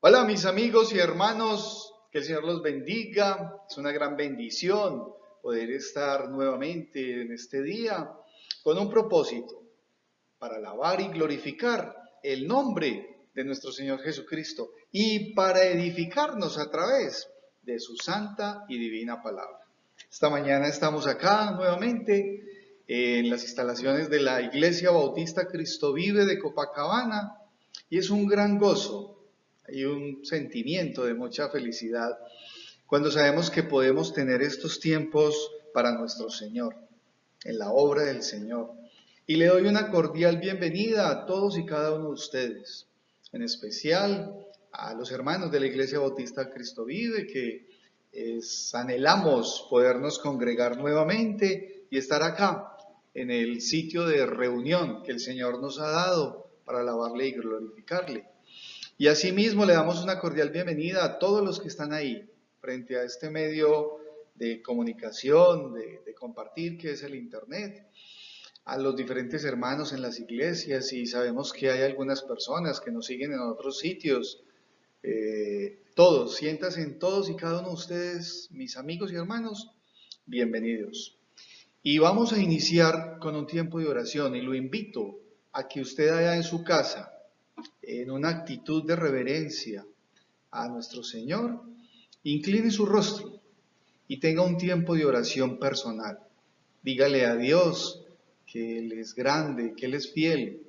Hola mis amigos y hermanos, que el Señor los bendiga. Es una gran bendición poder estar nuevamente en este día con un propósito, para alabar y glorificar el nombre de nuestro Señor Jesucristo y para edificarnos a través de su santa y divina palabra. Esta mañana estamos acá nuevamente en las instalaciones de la Iglesia Bautista Cristo Vive de Copacabana y es un gran gozo. Hay un sentimiento de mucha felicidad cuando sabemos que podemos tener estos tiempos para nuestro Señor, en la obra del Señor. Y le doy una cordial bienvenida a todos y cada uno de ustedes, en especial a los hermanos de la Iglesia Bautista Cristo Vive, que anhelamos podernos congregar nuevamente y estar acá, en el sitio de reunión que el Señor nos ha dado para alabarle y glorificarle. Y asimismo le damos una cordial bienvenida a todos los que están ahí, frente a este medio de comunicación, de compartir, que es el Internet, a los diferentes hermanos en las iglesias, y sabemos que hay algunas personas que nos siguen en otros sitios. Todos, siéntanse en todos y cada uno de ustedes, mis amigos y hermanos, bienvenidos. Y vamos a iniciar con un tiempo de oración, y lo invito a que usted allá en su casa, en una actitud de reverencia a nuestro Señor, incline su rostro y tenga un tiempo de oración personal. Dígale a Dios que Él es grande, que Él es fiel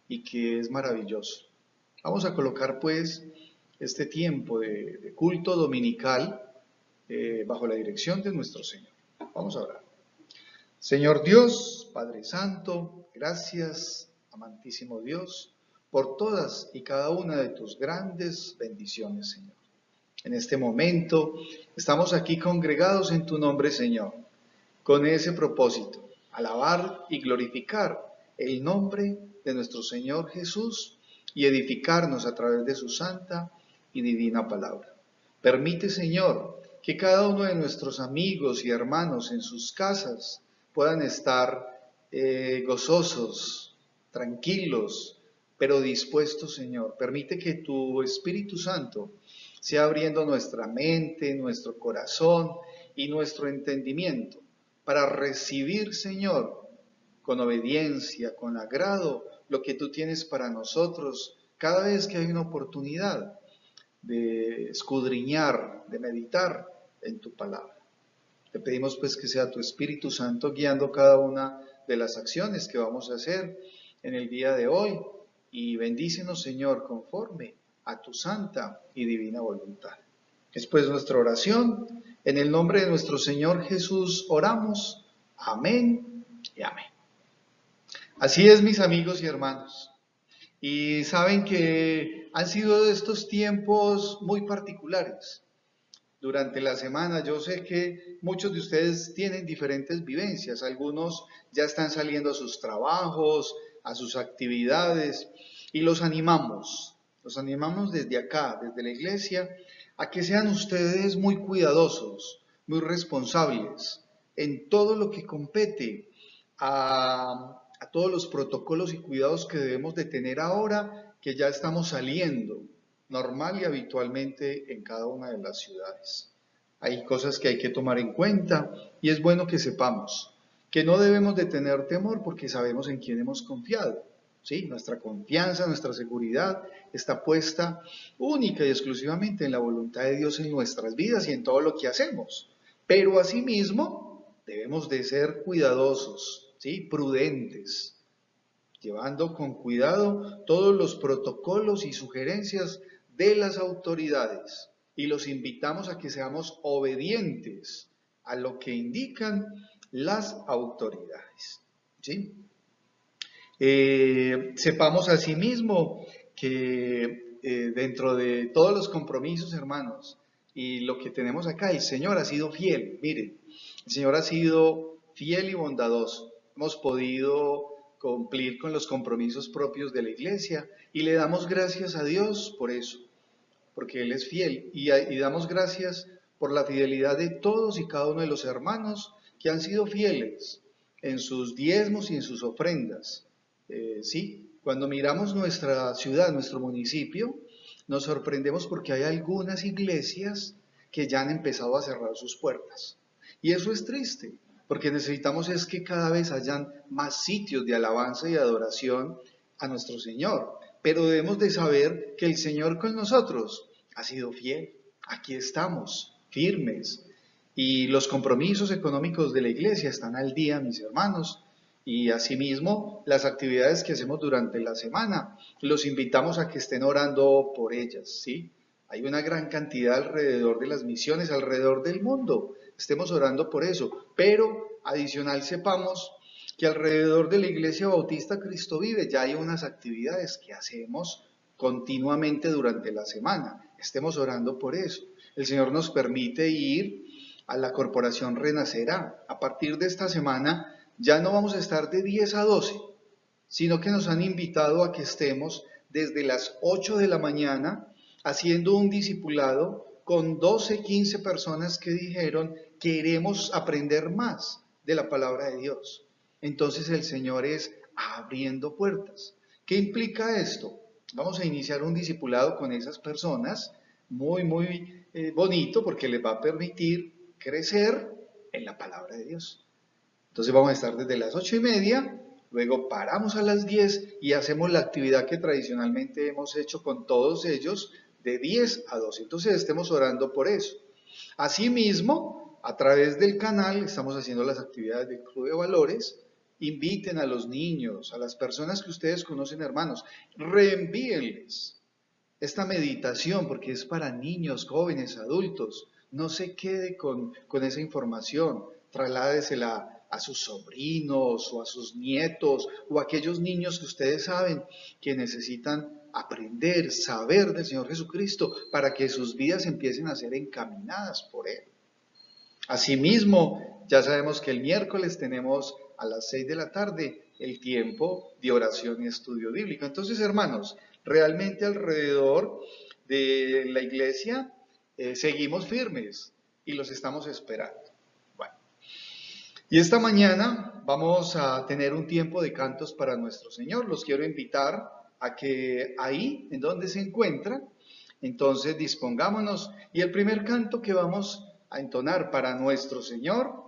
y que es maravilloso. Vamos a colocar pues este tiempo de culto dominical bajo la dirección de nuestro Señor. Vamos a orar. Señor Dios, Padre Santo, gracias, amantísimo Dios, por todas y cada una de tus grandes bendiciones, Señor. En este momento estamos aquí congregados en tu nombre, Señor, con ese propósito, alabar y glorificar el nombre de nuestro Señor Jesús y edificarnos a través de su santa y divina palabra. Permite, Señor, que cada uno de nuestros amigos y hermanos en sus casas puedan estar gozosos, tranquilos, pero dispuestos, Señor. Permite que tu Espíritu Santo sea abriendo nuestra mente, nuestro corazón y nuestro entendimiento para recibir, Señor, con obediencia, con agrado, lo que tú tienes para nosotros cada vez que hay una oportunidad de escudriñar, de meditar en tu palabra. Te pedimos pues que sea tu Espíritu Santo guiando cada una de las acciones que vamos a hacer en el día de hoy, y bendícenos, Señor, conforme a tu santa y divina voluntad. Después de nuestra oración, en el nombre de nuestro Señor Jesús oramos. Amén y amén. Así es, mis amigos y hermanos. Y saben que han sido estos tiempos muy particulares. Durante la semana yo sé que muchos de ustedes tienen diferentes vivencias. Algunos ya están saliendo a sus trabajos, a sus actividades, y los animamos desde acá, desde la iglesia, a que sean ustedes muy cuidadosos, muy responsables en todo lo que compete a todos los protocolos y cuidados que debemos de tener ahora que ya estamos saliendo normal y habitualmente en cada una de las ciudades. Hay cosas que hay que tomar en cuenta y es bueno que sepamos que no debemos de tener temor porque sabemos en quién hemos confiado. ¿Sí? Nuestra confianza, nuestra seguridad está puesta única y exclusivamente en la voluntad de Dios en nuestras vidas y en todo lo que hacemos. Pero asimismo debemos de ser cuidadosos, ¿sí? Prudentes, llevando con cuidado todos los protocolos y sugerencias de las autoridades, y los invitamos a que seamos obedientes a lo que indican las autoridades. ¿Sí? Sepamos asimismo que dentro de todos los compromisos, hermanos, y lo que tenemos acá, el Señor ha sido fiel. Miren, el Señor ha sido fiel y bondadoso. hemos podido cumplir con los compromisos propios de la iglesia y le damos gracias a Dios por eso, porque Él es fiel y damos gracias por la fidelidad de todos y cada uno de los hermanos que han sido fieles en sus diezmos y en sus ofrendas. Sí, cuando miramos nuestra ciudad, nuestro municipio, nos sorprendemos porque hay algunas iglesias que ya han empezado a cerrar sus puertas. Y eso es triste, porque necesitamos es que cada vez hayan más sitios de alabanza y adoración a nuestro Señor. Pero debemos de saber que el Señor con nosotros ha sido fiel. Aquí estamos, firmes. Y los compromisos económicos de la iglesia están al día, mis hermanos. Y asimismo, las actividades que hacemos durante la semana, los invitamos a que estén orando por ellas, ¿sí? Hay una gran cantidad alrededor de las misiones, alrededor del mundo. Estemos orando por eso. Pero adicional sepamos que alrededor de la Iglesia Bautista Cristo Vive ya hay unas actividades que hacemos continuamente durante la semana. Estemos orando por eso. El Señor nos permite ir a la Corporación Renacerá. A partir de esta semana ya no vamos a estar de 10 a 12, sino que nos han invitado a que estemos desde las 8 de la mañana haciendo un discipulado con 12, 15 personas que dijeron queremos aprender más de la palabra de Dios. Entonces el Señor es abriendo puertas. ¿Qué implica esto? Vamos a iniciar un discipulado con esas personas, muy bonito, porque les va a permitir crecer en la palabra de Dios. Entonces vamos a estar desde las 8:30, luego paramos a las 10 y hacemos la actividad que tradicionalmente hemos hecho con todos ellos de 10 a 12. Entonces estemos orando por eso. Asimismo, a través del canal estamos haciendo las actividades del Club de Valores. Inviten a los niños, a las personas que ustedes conocen, hermanos, reenvíenles esta meditación porque es para niños, jóvenes, adultos. No se quede con esa información, trasládesela a sus sobrinos o a sus nietos o a aquellos niños que ustedes saben que necesitan aprender, saber del Señor Jesucristo para que sus vidas empiecen a ser encaminadas por Él. Asimismo, ya sabemos que el miércoles tenemos a las 6 de la tarde el tiempo de oración y estudio bíblico. Entonces, hermanos, realmente alrededor de la iglesia seguimos firmes y los estamos esperando. Bueno, y esta mañana vamos a tener un tiempo de cantos para nuestro Señor. Los quiero invitar a que ahí, en donde se encuentran, entonces dispongámonos. Y el primer canto que vamos a entonar para nuestro Señor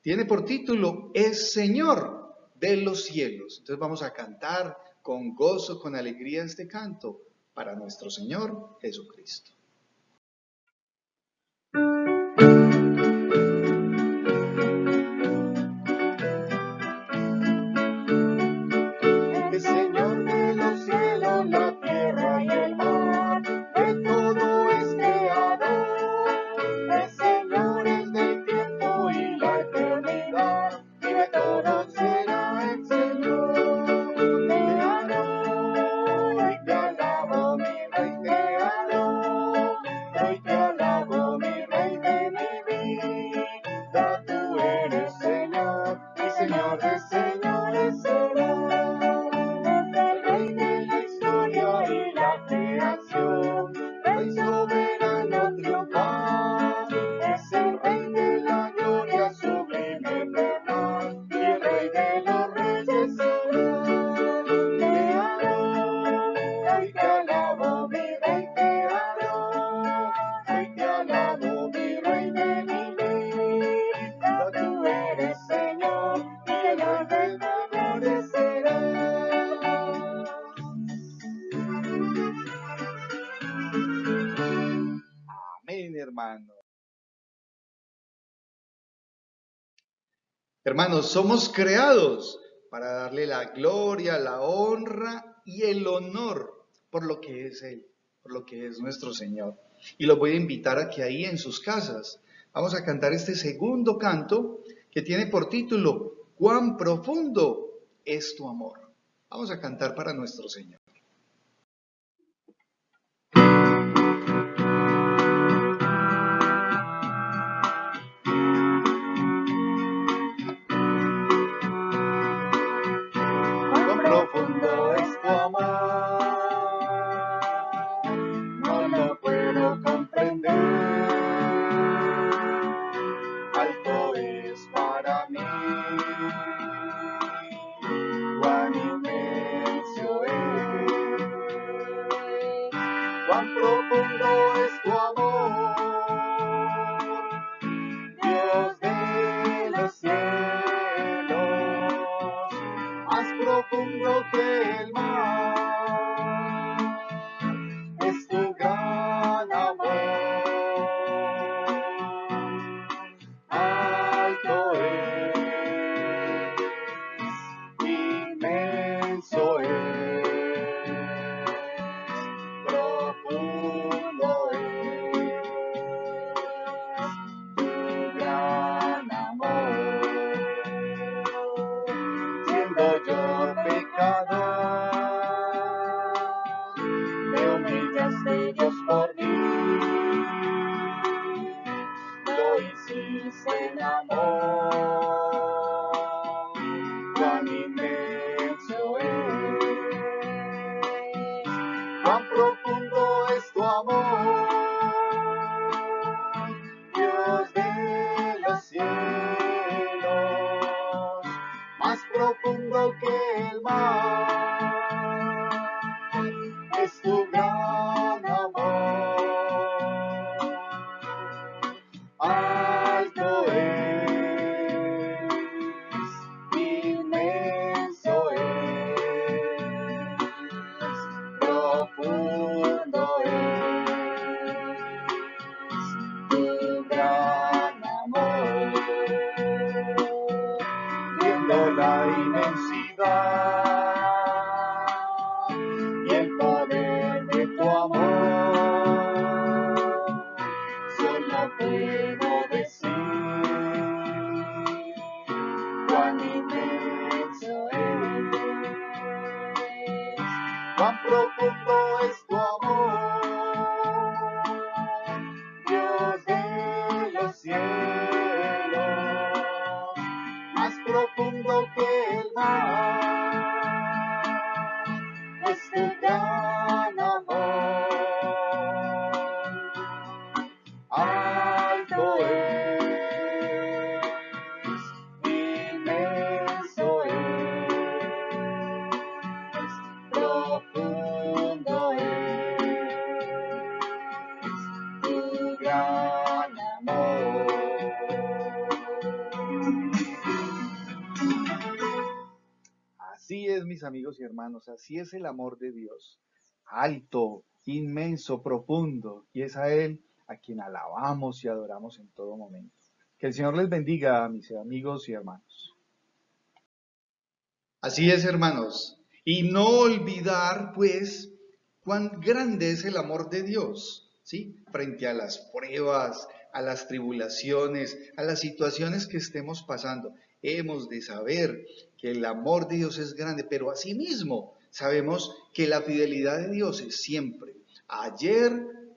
tiene por título Es Señor de los cielos. Entonces vamos a cantar con gozo, con alegría este canto para nuestro Señor Jesucristo. Es Señor de los cielos, la tierra y el mar, de todo es creador. Es Señor del tiempo y la eternidad, y de todo será el Señor. Te adoro y te alabo, mi Rey, te adoro. Hoy te alabo, mi Rey de mi vida. Tú eres Señor, y Señor de señores serás. Rey soberano triunfal, es el Rey de la gloria sublime eterna, y el Rey de los reyes será. Te adoro, hoy te alabo, mi Rey, te adoro. Hoy te alabo, mi Rey de mi vida. Tú eres Señor, y el Rey de señores será. Amén, hermano. Hermanos, somos creados para darle la gloria, la honra y el honor por lo que es Él, por lo que es nuestro Señor. Y los voy a invitar a que ahí en sus casas vamos a cantar este segundo canto que tiene por título Cuán profundo es tu amor. Vamos a cantar para nuestro Señor. siendo yo pecador, te humillaste, Dios, por mí, lo hiciste en amor, cuán inmenso es, cuán profundo es tu amor, Dios de los cielos, más profundo que el mar, es tu gran amor. Alto es, inmenso es, profundo es tu gran amor. Viendo la inmensidad y el poder de tu amor, solo puedo decir cuán inmenso es, cuán profundo es tu amor, Dios de los cielos, más profundo que el mar, es tu gran amor. Alto es, inmenso es, profundo es tu gran amor. Así es, mis amigos y hermanos, así es el amor de Dios. Alto, inmenso, profundo, y es a Él a quien alabamos y adoramos en todo momento. Que el Señor les bendiga, mis amigos y hermanos. Así es, hermanos, y no olvidar, pues, cuán grande es el amor de Dios, ¿sí? Frente a las pruebas, a las tribulaciones, a las situaciones que estemos pasando. Hemos de saber que el amor de Dios es grande, pero asimismo sabemos que la fidelidad de Dios es siempre, ayer,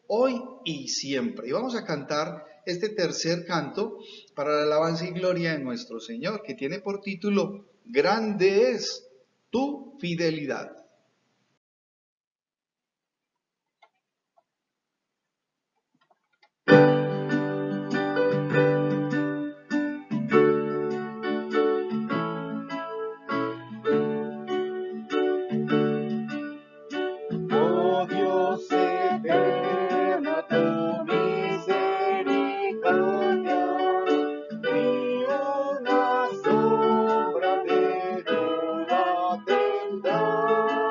hoy y siempre. Y vamos a cantar este tercer canto para la alabanza y gloria de nuestro Señor, que tiene por título Grande es tu fidelidad. Oh Dios eterno, tu misericordia, ni una sombra de duda tendrá.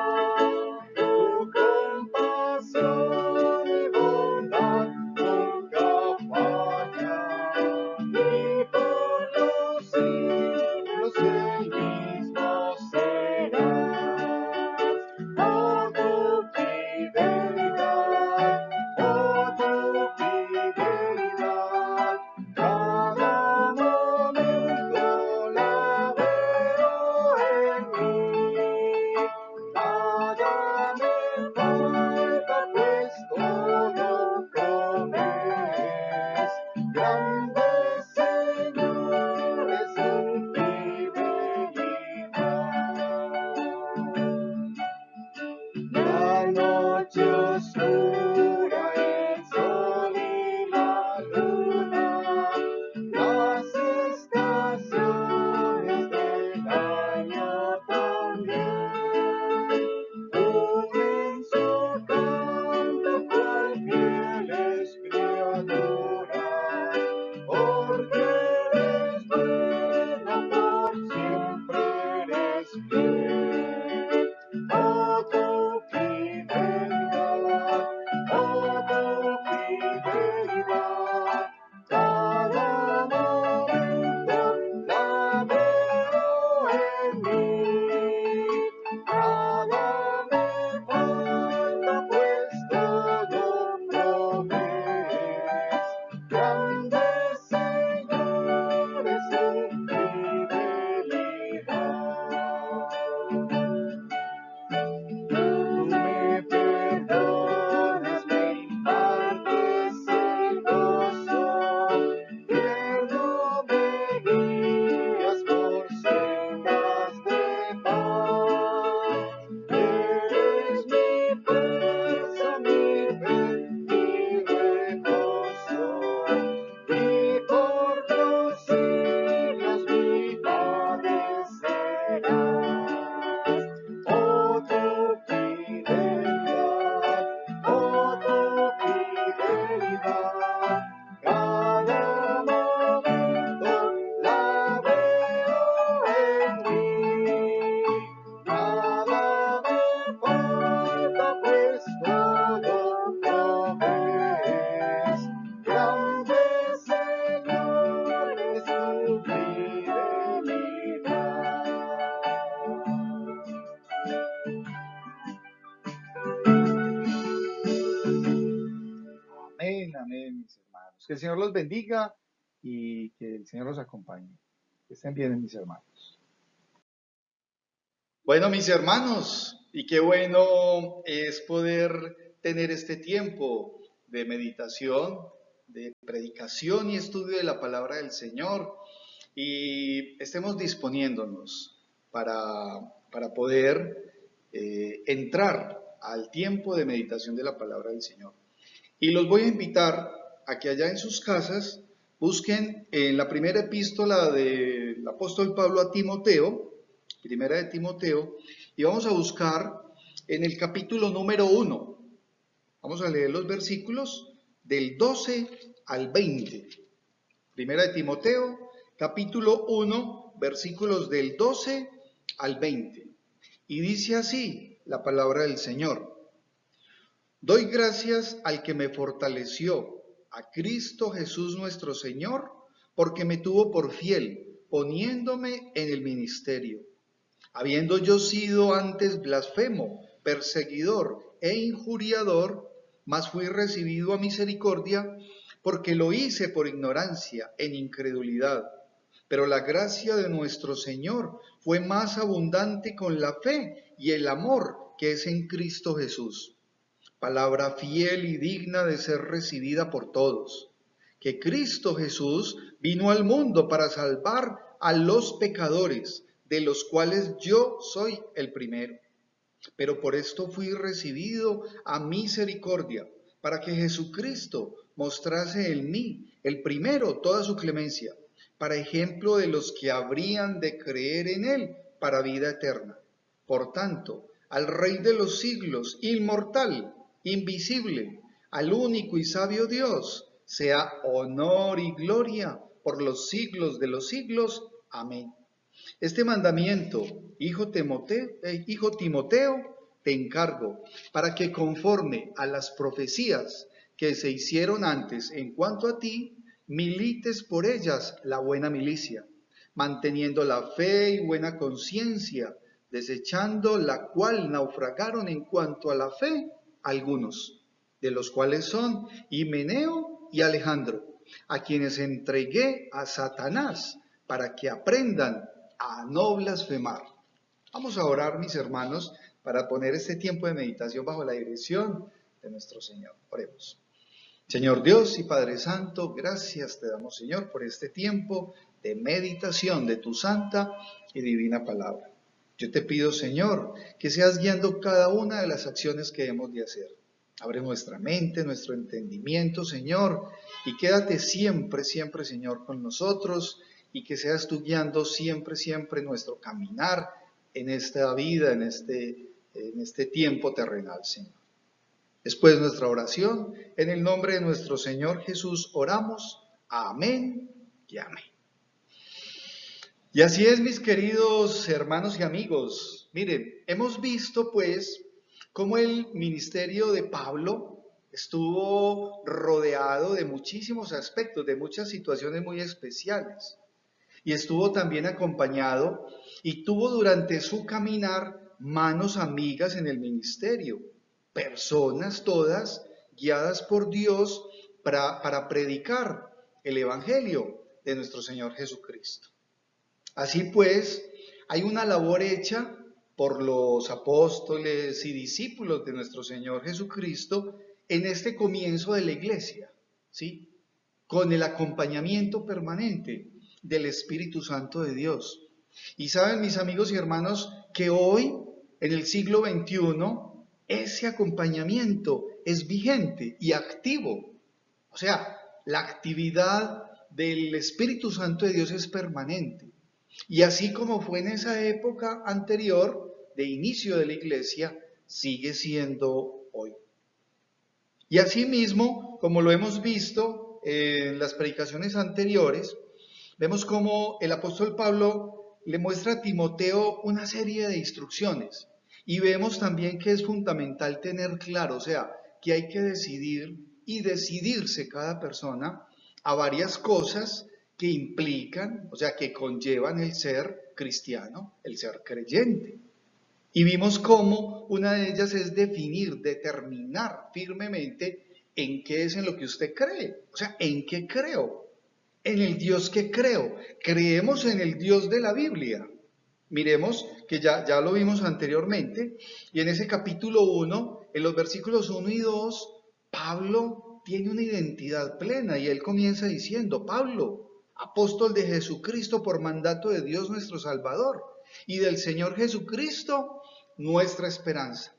Que el Señor los bendiga y que el Señor los acompañe. Que estén bien, mis hermanos. Bueno, mis hermanos, y qué bueno es poder tener este tiempo de meditación, de predicación y estudio de la palabra del Señor, y estemos disponiéndonos para poder entrar al tiempo de meditación de la palabra del Señor. Y los voy a invitar a que allá en sus casas busquen en la primera epístola del apóstol Pablo a Timoteo, primera de Timoteo, y vamos a buscar en el capítulo número 1. Vamos a leer los versículos del 12 al 20. Primera de Timoteo, capítulo 1, versículos del 12 al 20. Y dice así la palabra del Señor. Doy gracias al que me fortaleció, a Cristo Jesús nuestro Señor, porque me tuvo por fiel, poniéndome en el ministerio. Habiendo yo sido antes blasfemo, perseguidor e injuriador, mas fui recibido a misericordia, porque lo hice por ignorancia, en incredulidad. Pero la gracia de nuestro Señor fue más abundante con la fe y el amor que es en Cristo Jesús. Palabra fiel y digna de ser recibida por todos, que Cristo Jesús vino al mundo para salvar a los pecadores, de los cuales yo soy el primero. Pero por esto fui recibido a misericordia, para que Jesucristo mostrase en mí, el primero, toda su clemencia, para ejemplo de los que habrían de creer en él para vida eterna. Por tanto, al Rey de los siglos, inmortal, invisible, al único y sabio Dios, sea honor y gloria por los siglos de los siglos. Amén. Este mandamiento, hijo Timoteo, te encargo, para que conforme a las profecías que se hicieron antes en cuanto a ti, milites por ellas la buena milicia, manteniendo la fe y buena conciencia, desechando la cual naufragaron en cuanto a la fe algunos, de los cuales son Himeneo y Alejandro, a quienes entregué a Satanás para que aprendan a no blasfemar. Vamos a orar, mis hermanos, para poner este tiempo de meditación bajo la dirección de nuestro Señor. Oremos. Señor Dios y Padre Santo, gracias te damos, Señor, por este tiempo de meditación de tu santa y divina palabra. Yo te pido, Señor, que seas guiando cada una de las acciones que hemos de hacer. Abre nuestra mente, nuestro entendimiento, Señor, y quédate siempre, siempre, Señor, con nosotros, y que seas tú guiando siempre, siempre nuestro caminar en esta vida, en este tiempo terrenal, Señor. Después nuestra oración, en el nombre de nuestro Señor Jesús oramos. Amén y amén. Y así es, mis queridos hermanos y amigos. Miren, hemos visto pues cómo el ministerio de Pablo estuvo rodeado de muchísimos aspectos, de muchas situaciones muy especiales. Y estuvo también acompañado y tuvo durante su caminar manos amigas en el ministerio, personas todas guiadas por Dios para predicar el Evangelio de nuestro Señor Jesucristo. Así pues, hay una labor hecha por los apóstoles y discípulos de nuestro Señor Jesucristo en este comienzo de la iglesia, ¿sí? Con el acompañamiento permanente del Espíritu Santo de Dios. Y saben, mis amigos y hermanos, que hoy, en el siglo XXI, ese acompañamiento es vigente y activo. O sea, la actividad del Espíritu Santo de Dios es permanente. Y así como fue en esa época anterior, de inicio de la iglesia, sigue siendo hoy. Y asimismo, como lo hemos visto en las predicaciones anteriores, vemos cómo el apóstol Pablo le muestra a Timoteo una serie de instrucciones. Y vemos también que es fundamental tener claro, o sea, que hay que decidir y decidirse cada persona a varias cosas que implican, o sea, que conllevan el ser cristiano, el ser creyente. Y vimos cómo una de ellas es definir, determinar firmemente ¿en qué es en lo que usted cree? O sea, ¿en qué creo? En el Dios que creo. Creemos en el Dios de la Biblia. Miremos que ya lo vimos anteriormente, y en ese capítulo 1, en los versículos 1 y 2, Pablo tiene una identidad plena y él comienza diciendo: Pablo, apóstol de Jesucristo por mandato de Dios nuestro Salvador y del Señor Jesucristo, nuestra esperanza.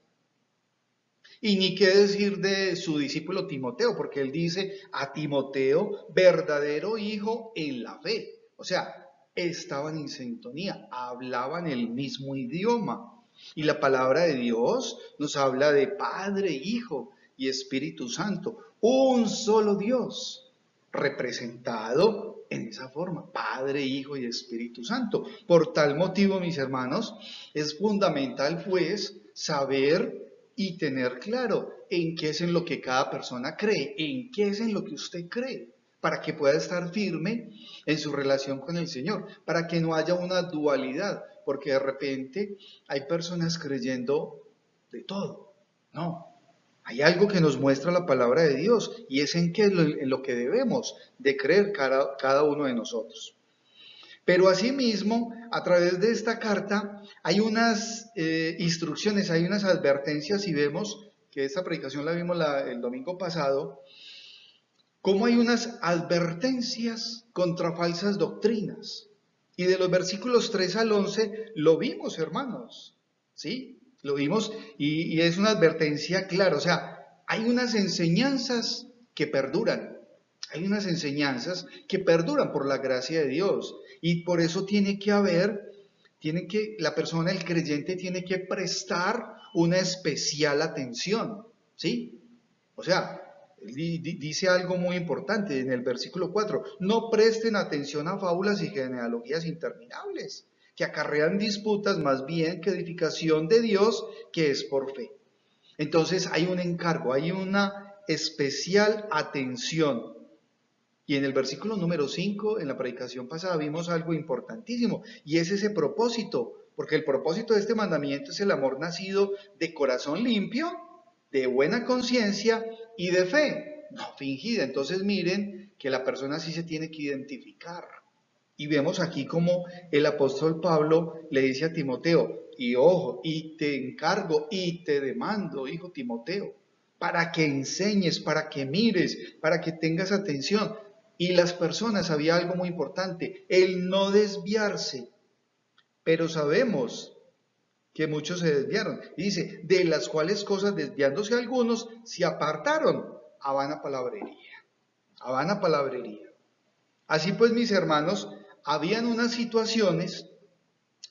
Y ni qué decir de su discípulo Timoteo, porque él dice a Timoteo, verdadero hijo en la fe. O sea, estaban en sintonía, hablaban el mismo idioma. Y la palabra de Dios nos habla de Padre, Hijo y Espíritu Santo, un solo Dios, representado en esa forma, Padre, Hijo y Espíritu Santo. Por tal motivo, mis hermanos, es fundamental pues saber y tener claro en qué es en lo que cada persona cree, en qué es en lo que usted cree, para que pueda estar firme en su relación con el Señor, para que no haya una dualidad, porque de repente hay personas creyendo de todo. No, hay algo que nos muestra la palabra de Dios y es en lo que debemos de creer cada uno de nosotros. Pero asimismo, a través de esta carta hay unas instrucciones, hay unas advertencias, y vemos que esta predicación la vimos el domingo pasado, cómo hay unas advertencias contra falsas doctrinas. Y de los versículos 3 al 11 lo vimos, hermanos, ¿sí? Lo vimos y es una advertencia clara, o sea, hay unas enseñanzas que perduran. Hay unas enseñanzas que perduran por la gracia de Dios, y por eso la persona, el creyente, tiene que prestar una especial atención, ¿sí? O sea, dice algo muy importante en el versículo 4, no presten atención a fábulas y genealogías interminables, que acarrean disputas más bien que edificación de Dios, que es por fe. Entonces hay un encargo, hay una especial atención. Y en el versículo número 5, en la predicación pasada, vimos algo importantísimo, y es ese propósito, porque el propósito de este mandamiento es el amor nacido de corazón limpio, de buena conciencia y de fe, no fingida. Entonces miren que la persona sí se tiene que identificar. Y vemos aquí como el apóstol Pablo le dice a Timoteo, y ojo, y te encargo y te demando, hijo Timoteo, para que enseñes, para que mires, para que tengas atención. Y las personas, había algo muy importante, el no desviarse. Pero sabemos que muchos se desviaron. Y dice, de las cuales cosas desviándose algunos, se apartaron a vana palabrería. A vana palabrería. Así pues, mis hermanos, habían unas situaciones,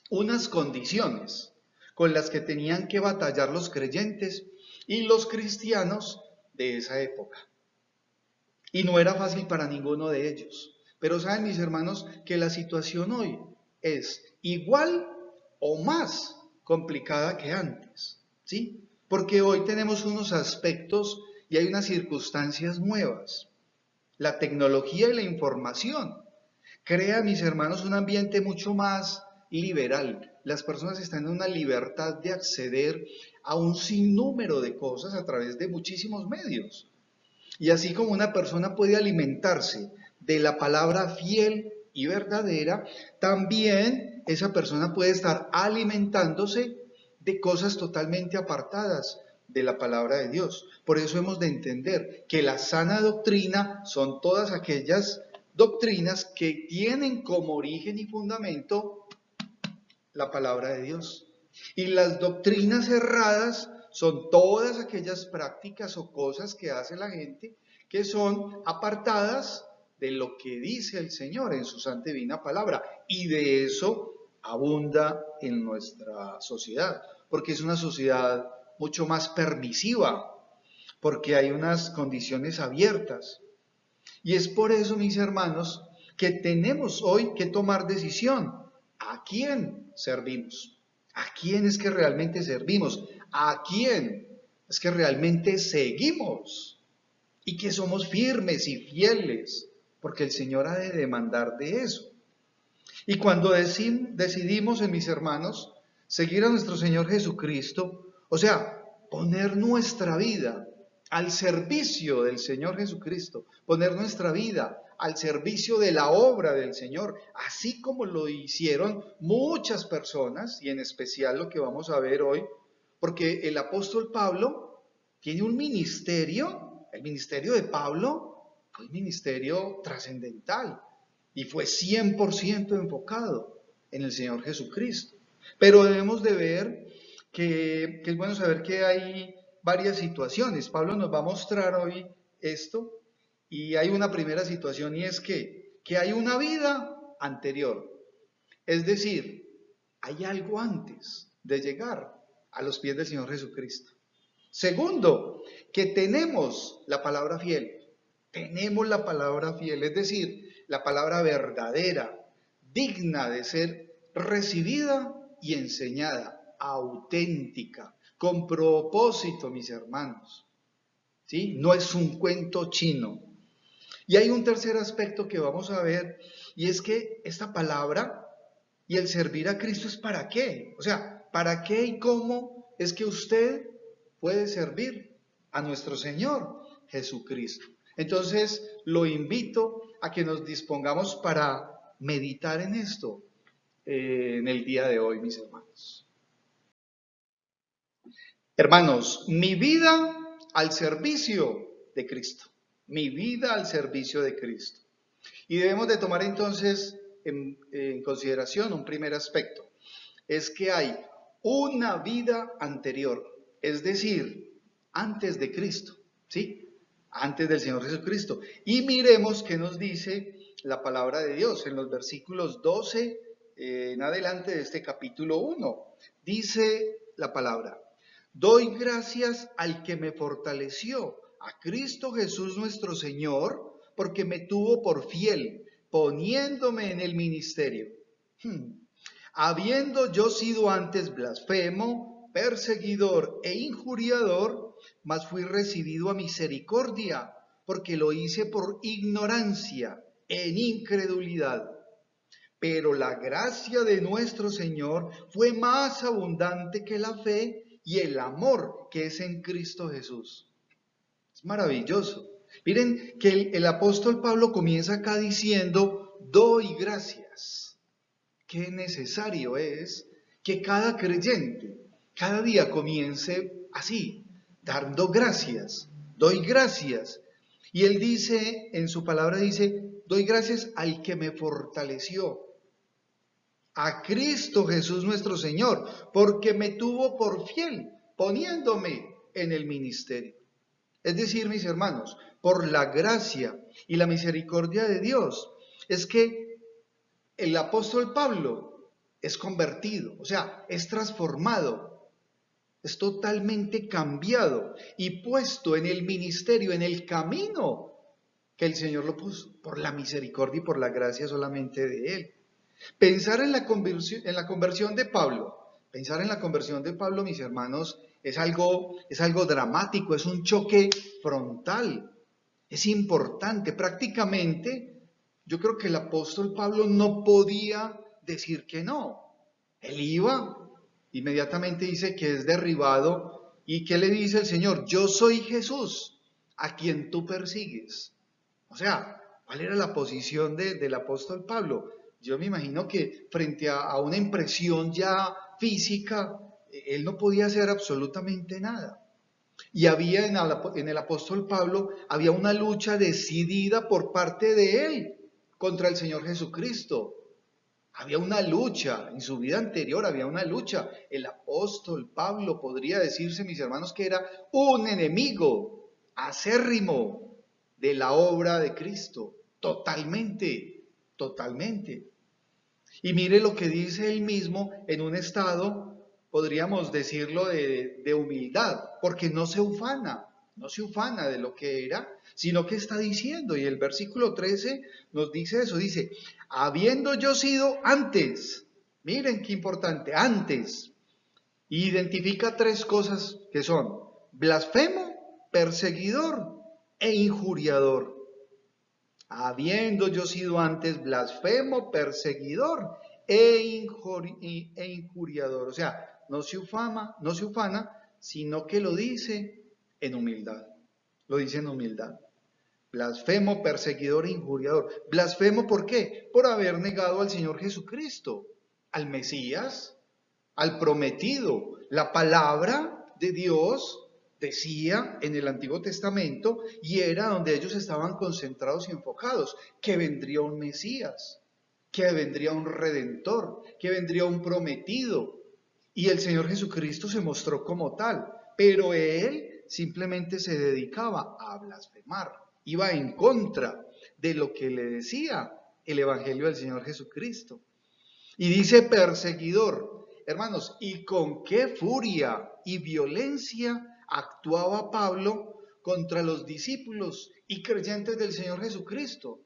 unas condiciones con las que tenían que batallar los creyentes y los cristianos de esa época. Y no era fácil para ninguno de ellos. Pero saben, mis hermanos, que la situación hoy es igual o más complicada que antes, ¿sí? Porque hoy tenemos unos aspectos y hay unas circunstancias nuevas. La tecnología y la información crea, mis hermanos, un ambiente mucho más liberal. Las personas están en una libertad de acceder a un sinnúmero de cosas a través de muchísimos medios. Y así como una persona puede alimentarse de la palabra fiel y verdadera, también esa persona puede estar alimentándose de cosas totalmente apartadas de la palabra de Dios. Por eso hemos de entender que la sana doctrina son todas aquellas doctrinas que tienen como origen y fundamento la palabra de Dios. Y las doctrinas erradas son todas aquellas prácticas o cosas que hace la gente que son apartadas de lo que dice el Señor en su santa y divina palabra. Y de eso abunda en nuestra sociedad, porque es una sociedad mucho más permisiva, porque hay unas condiciones abiertas. Y es por eso, mis hermanos, que tenemos hoy que tomar decisión. ¿A quién servimos? ¿A quién es que realmente servimos? ¿A quién es que realmente seguimos? Y que somos firmes y fieles, porque el Señor ha de demandar de eso. Y cuando decidimos, mis hermanos, seguir a nuestro Señor Jesucristo, o sea, poner nuestra vida al servicio del Señor Jesucristo, poner nuestra vida al servicio de la obra del Señor, así como lo hicieron muchas personas, y en especial lo que vamos a ver hoy, porque el apóstol Pablo tiene un ministerio, el ministerio de Pablo fue un ministerio trascendental y fue 100% enfocado en el Señor Jesucristo. Pero debemos de ver que es bueno saber que hay varias situaciones. Pablo nos va a mostrar hoy esto y hay una primera situación y es que hay una vida anterior. Es decir, hay algo antes de llegar a los pies del Señor Jesucristo. Segundo, que tenemos la palabra fiel. Tenemos la palabra fiel, es decir, la palabra verdadera, digna de ser recibida y enseñada, auténtica, con propósito, mis hermanos. ¿Sí? No es un cuento chino. Y hay un tercer aspecto que vamos a ver, y es que esta palabra y el servir a Cristo es para qué. O sea, ¿para qué y cómo es que usted puede servir a nuestro Señor Jesucristo? Entonces, lo invito a que nos dispongamos para meditar en esto en el día de hoy, mis hermanos. Hermanos, mi vida al servicio de Cristo. Mi vida al servicio de Cristo. Y debemos de tomar entonces en consideración un primer aspecto. Es que hay una vida anterior, es decir, antes de Cristo, ¿sí? Antes del Señor Jesucristo. Y miremos qué nos dice la palabra de Dios en los versículos 12 en adelante de este capítulo 1. Dice la palabra: doy gracias al que me fortaleció, a Cristo Jesús nuestro Señor, porque me tuvo por fiel, poniéndome en el ministerio. Habiendo yo sido antes blasfemo, perseguidor e injuriador, mas fui recibido a misericordia, porque lo hice por ignorancia, en incredulidad. Pero la gracia de nuestro Señor fue más abundante que la fe y el amor que es en Cristo Jesús. Es maravilloso. Miren que el apóstol Pablo comienza acá diciendo, doy gracias. Qué necesario es que cada creyente, cada día comience así, dando gracias, doy gracias. Y él dice, en su palabra dice, doy gracias al que me fortaleció, a Cristo Jesús nuestro Señor, porque me tuvo por fiel, poniéndome en el ministerio. Es decir, mis hermanos, por la gracia y la misericordia de Dios, es que el apóstol Pablo es convertido, o sea, es transformado, es totalmente cambiado y puesto en el ministerio, en el camino que el Señor lo puso, por la misericordia y por la gracia solamente de Él. Pensar en la conversión de Pablo, pensar en la conversión de Pablo, mis hermanos, es algo dramático, es un choque frontal, es importante. Prácticamente, yo creo que el apóstol Pablo no podía decir que no. Él iba, inmediatamente dice que es derribado. ¿Y qué le dice el Señor? Yo soy Jesús, a quien tú persigues. O sea, ¿cuál era la posición del apóstol Pablo? Yo me imagino que frente a una impresión ya física, él no podía hacer absolutamente nada. Y había en el apóstol Pablo, había una lucha decidida por parte de él contra el Señor Jesucristo. Había una lucha, en su vida anterior había una lucha. El apóstol Pablo podría decirse, mis hermanos, que era un enemigo acérrimo de la obra de Cristo. Totalmente, totalmente. Y mire lo que dice él mismo en un estado, podríamos decirlo, de humildad, porque no se ufana de lo que era, sino que está diciendo, y el versículo 13 nos dice eso, dice, habiendo yo sido antes, miren qué importante, antes, identifica tres cosas que son blasfemo, perseguidor e injuriador. Habiendo yo sido antes blasfemo, perseguidor e injuriador. O sea, no se ufana, sino que lo dice en humildad. lo dice en humildad. Blasfemo, perseguidor e injuriador. Blasfemo, ¿por qué? Por haber negado al Señor Jesucristo, al Mesías, al prometido. La palabra de Dios decía en el Antiguo Testamento, y era donde ellos estaban concentrados y enfocados, que vendría un Mesías, que vendría un Redentor, que vendría un prometido. Y el Señor Jesucristo se mostró como tal, pero Él simplemente se dedicaba a blasfemar, iba en contra de lo que le decía el Evangelio del Señor Jesucristo. Y dice perseguidor, hermanos, y con qué furia y violencia actuaba Pablo contra los discípulos y creyentes del Señor Jesucristo.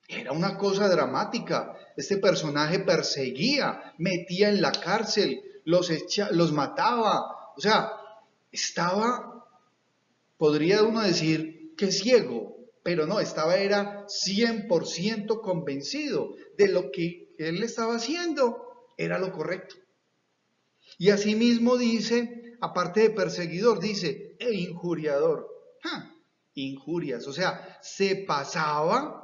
Era una cosa dramática. Este personaje perseguía, metía en la cárcel, los mataba. O sea, estaba, podría uno decir que ciego, pero no, era 100% convencido de lo que él estaba haciendo era lo correcto. Y asimismo dice, aparte de perseguidor, dice, e injuriador. Injurias, o sea, se pasaba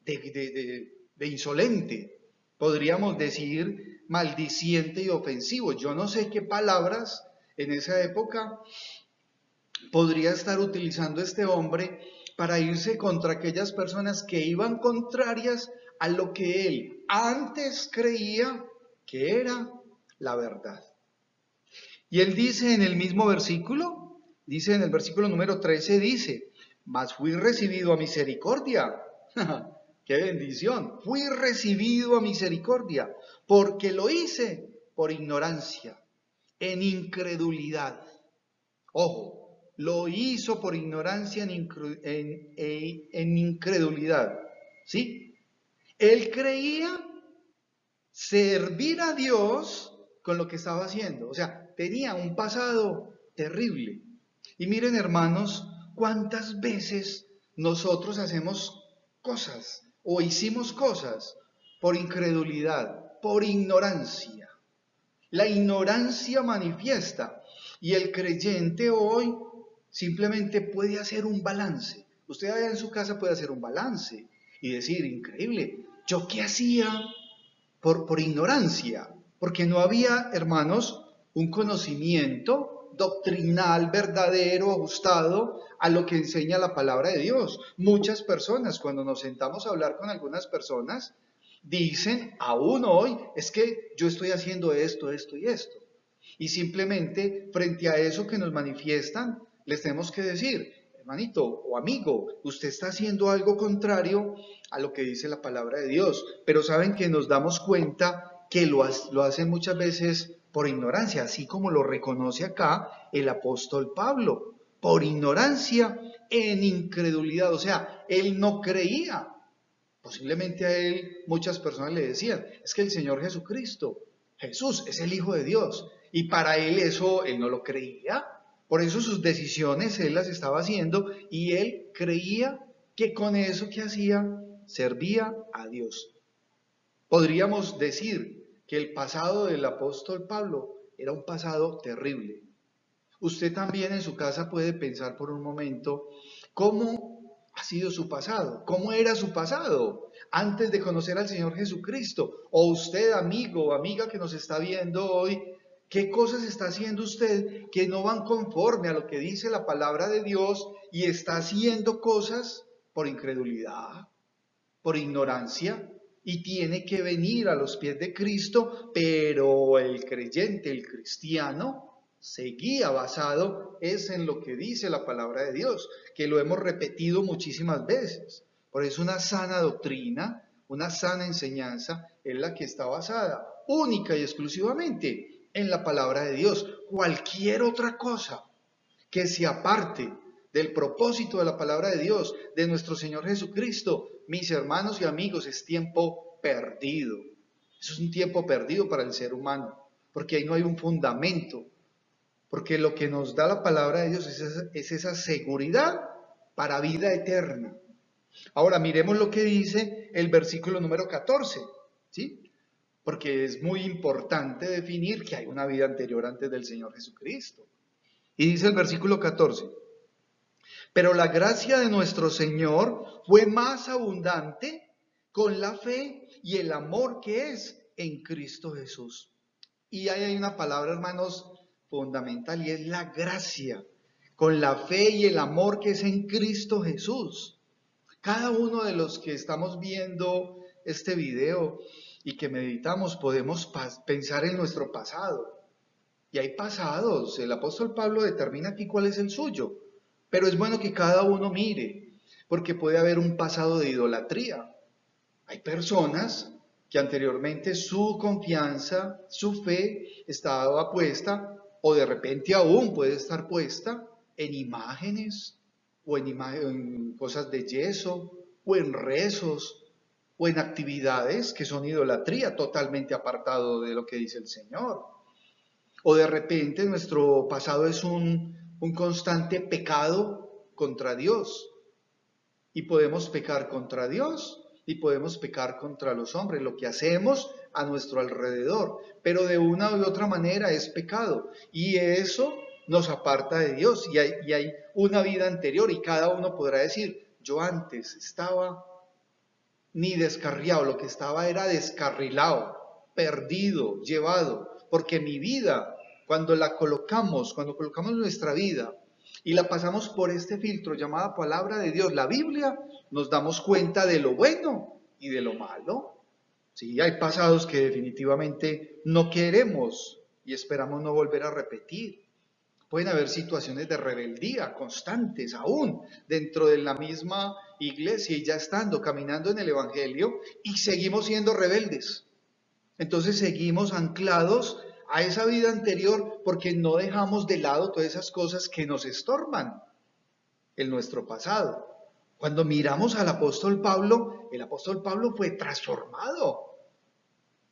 de insolente, podríamos decir maldiciente y ofensivo. Yo no sé qué palabras en esa época podría estar utilizando este hombre para irse contra aquellas personas que iban contrarias a lo que él antes creía que era la verdad. Y él dice en el mismo versículo, dice en el versículo número 13, dice, mas fui recibido a misericordia. ¡Qué bendición! Fui recibido a misericordia, porque lo hice por ignorancia, en incredulidad. Ojo, lo hizo por ignorancia en incredulidad, ¿sí? Él creía servir a Dios con lo que estaba haciendo. O sea, tenía un pasado terrible. Y miren, hermanos, cuántas veces nosotros hacemos cosas o hicimos cosas por incredulidad, por ignorancia. La ignorancia manifiesta y el creyente hoy simplemente puede hacer un balance. Usted allá en su casa puede hacer un balance y decir, increíble, ¿yo qué hacía por ignorancia? Porque no había, hermanos, un conocimiento doctrinal, verdadero, ajustado a lo que enseña la palabra de Dios. Muchas personas, cuando nos sentamos a hablar con algunas personas, dicen, aún hoy, es que yo estoy haciendo esto, esto y esto. Y simplemente, frente a eso que nos manifiestan, les tenemos que decir, hermanito o amigo, usted está haciendo algo contrario a lo que dice la palabra de Dios. Pero saben que nos damos cuenta que lo hacen muchas veces por ignorancia, así como lo reconoce acá el apóstol Pablo, por ignorancia en incredulidad. O sea, él no creía. Posiblemente a él muchas personas le decían, es que el Señor Jesucristo, Jesús es el Hijo de Dios, y para él eso, él no lo creía. Por eso sus decisiones él las estaba haciendo y él creía que con eso que hacía servía a Dios. Podríamos decir que el pasado del apóstol Pablo era un pasado terrible. Usted también en su casa puede pensar por un momento cómo ha sido su pasado, cómo era su pasado antes de conocer al Señor Jesucristo. O usted, amigo o amiga que nos está viendo hoy, ¿qué cosas está haciendo usted que no van conforme a lo que dice la palabra de Dios y está haciendo cosas por incredulidad, por ignorancia? Y tiene que venir a los pies de Cristo, pero el creyente, el cristiano, se guía basado es en lo que dice la palabra de Dios, que lo hemos repetido muchísimas veces. Por eso una sana doctrina, una sana enseñanza es la que está basada única y exclusivamente en la palabra de Dios. Cualquier otra cosa que se aparte del propósito de la palabra de Dios, de nuestro Señor Jesucristo, mis hermanos y amigos, es tiempo perdido. Eso es un tiempo perdido para el ser humano, porque ahí no hay un fundamento. Porque lo que nos da la palabra de Dios es esa seguridad para vida eterna. Ahora miremos lo que dice el versículo número 14, ¿sí? Porque es muy importante definir que hay una vida anterior antes del Señor Jesucristo. Y dice el versículo 14, Pero la gracia de nuestro Señor fue más abundante con la fe y el amor que es en Cristo Jesús. Y ahí hay una palabra, hermanos, fundamental, y es la gracia, con la fe y el amor que es en Cristo Jesús. Cada uno de los que estamos viendo este video y que meditamos podemos pensar en nuestro pasado. Y hay pasados, el apóstol Pablo determina aquí cuál es el suyo, pero es bueno que cada uno mire, porque puede haber un pasado de idolatría. Hay personas que anteriormente su confianza, su fe estaba puesta, o de repente aún puede estar puesta en imágenes, o en cosas de yeso, o en rezos, o en actividades que son idolatría, totalmente apartado de lo que dice el Señor. O de repente nuestro pasado es un constante pecado contra Dios. Y podemos pecar contra Dios y podemos pecar contra los hombres, lo que hacemos a nuestro alrededor. Pero de una u otra manera es pecado. Y eso nos aparta de Dios. Y hay una vida anterior y cada uno podrá decir, yo antes estaba ni descarriado, lo que estaba era descarrilado, perdido, llevado. Porque mi vida, cuando colocamos nuestra vida y la pasamos por este filtro llamada palabra de Dios, la Biblia, nos damos cuenta de lo bueno y de lo malo. Sí, hay pasados que definitivamente no queremos y esperamos no volver a repetir. Pueden haber situaciones de rebeldía constantes aún dentro de la misma iglesia y ya estando caminando en el Evangelio y seguimos siendo rebeldes. Entonces seguimos anclados a esa vida anterior porque no dejamos de lado todas esas cosas que nos estorban en nuestro pasado. Cuando miramos al apóstol Pablo, el apóstol Pablo fue transformado.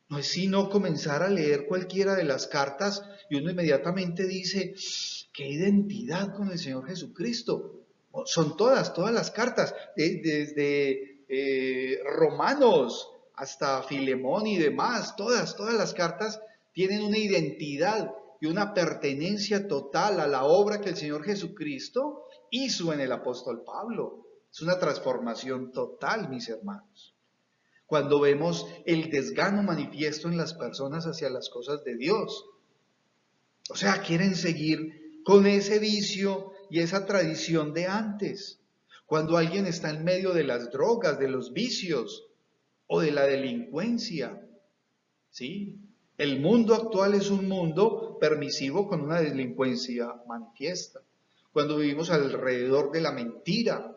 No es sino comenzar a leer cualquiera de las cartas y uno inmediatamente dice, ¡qué identidad con el Señor Jesucristo! Son todas las cartas, desde Romanos hasta Filemón y demás, todas las cartas tienen una identidad y una pertenencia total a la obra que el Señor Jesucristo hizo en el apóstol Pablo. Es una transformación total, mis hermanos. Cuando vemos el desgano manifiesto en las personas hacia las cosas de Dios. O sea, quieren seguir con ese vicio y esa tradición de antes. Cuando alguien está en medio de las drogas, de los vicios o de la delincuencia. ¿Sí? El mundo actual es un mundo permisivo con una delincuencia manifiesta. Cuando vivimos alrededor de la mentira,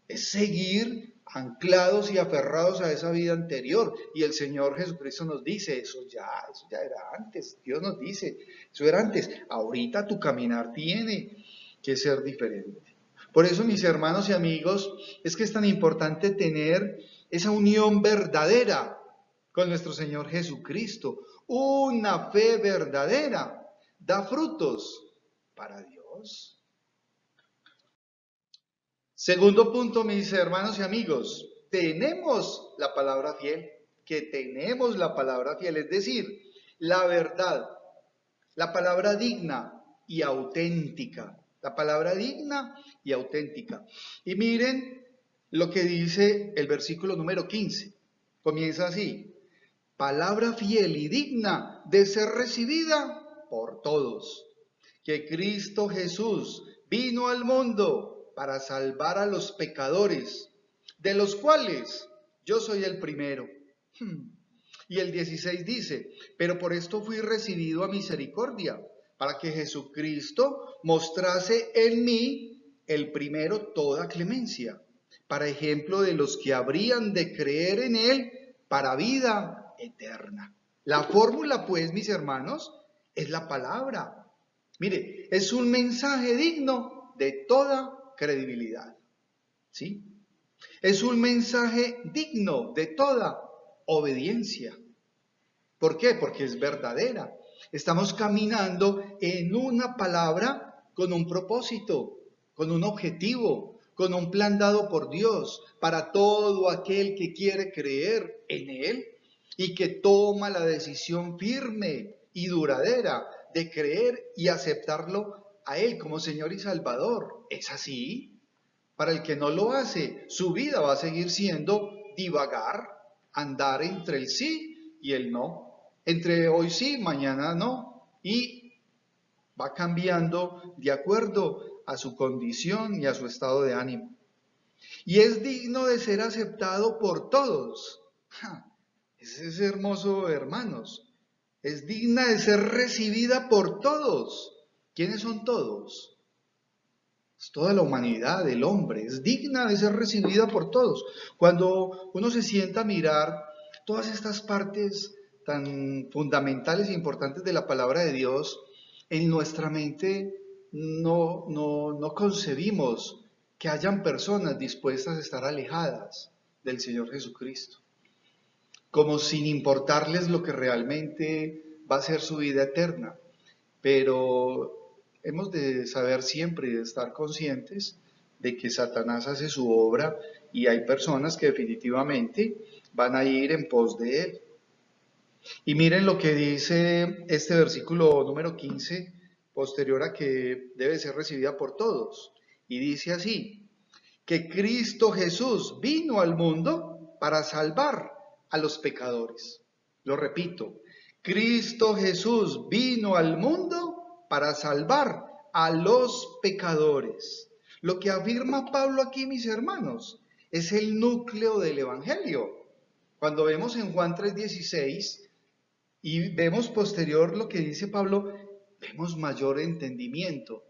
es seguir anclados y aferrados a esa vida anterior. Y el Señor Jesucristo nos dice, eso ya era antes. Dios nos dice, eso era antes. Ahorita tu caminar tiene que ser diferente. Por eso, mis hermanos y amigos, es que es tan importante tener esa unión verdadera con nuestro Señor Jesucristo. Una fe verdadera da frutos para Dios. Segundo punto, mis hermanos y amigos, tenemos la palabra fiel, es decir, la verdad, la palabra digna y auténtica, Y miren lo que dice el versículo número 15, comienza así, palabra fiel y digna de ser recibida por todos, que Cristo Jesús vino al mundo para salvar a los pecadores, de los cuales yo soy el primero. Y el 16 dice, pero por esto fui recibido a misericordia, para que Jesucristo mostrase en mí el primero toda clemencia, para ejemplo de los que habrían de creer en él para vida eterna. La fórmula, pues, mis hermanos, es la palabra. Mire, es un mensaje digno de toda credibilidad, ¿sí? Es un mensaje digno de toda obediencia. ¿Por qué? Porque es verdadera. Estamos caminando en una palabra con un propósito, con un objetivo, con un plan dado por Dios para todo aquel que quiere creer en Él y que toma la decisión firme y duradera de creer y aceptarlo a Él como Señor y Salvador. ¿Es así? Para el que no lo hace, su vida va a seguir siendo divagar, andar entre el sí y el no, entre hoy sí, mañana no, y va cambiando de acuerdo a su condición y a su estado de ánimo. Y es digno de ser aceptado por todos. Ese es hermoso, hermanos. Es digna de ser recibida por todos. ¿Quiénes son todos? Es toda la humanidad, el hombre. Es digna de ser recibida por todos. Cuando uno se sienta a mirar todas estas partes tan fundamentales e importantes de la palabra de Dios, en nuestra mente no concebimos que hayan personas dispuestas a estar alejadas del Señor Jesucristo, como sin importarles lo que realmente va a ser su vida eterna. Pero hemos de saber siempre y de estar conscientes de que Satanás hace su obra y hay personas que definitivamente van a ir en pos de él. Y miren lo que dice este versículo número 15, posterior a que debe ser recibida por todos. Y dice así, que Cristo Jesús vino al mundo para salvar a los pecadores. Lo repito, Cristo Jesús vino al mundo para salvar a los pecadores. Lo que afirma Pablo aquí, mis hermanos, es el núcleo del Evangelio. Cuando vemos en Juan 3:16 y vemos posterior lo que dice Pablo, vemos mayor entendimiento.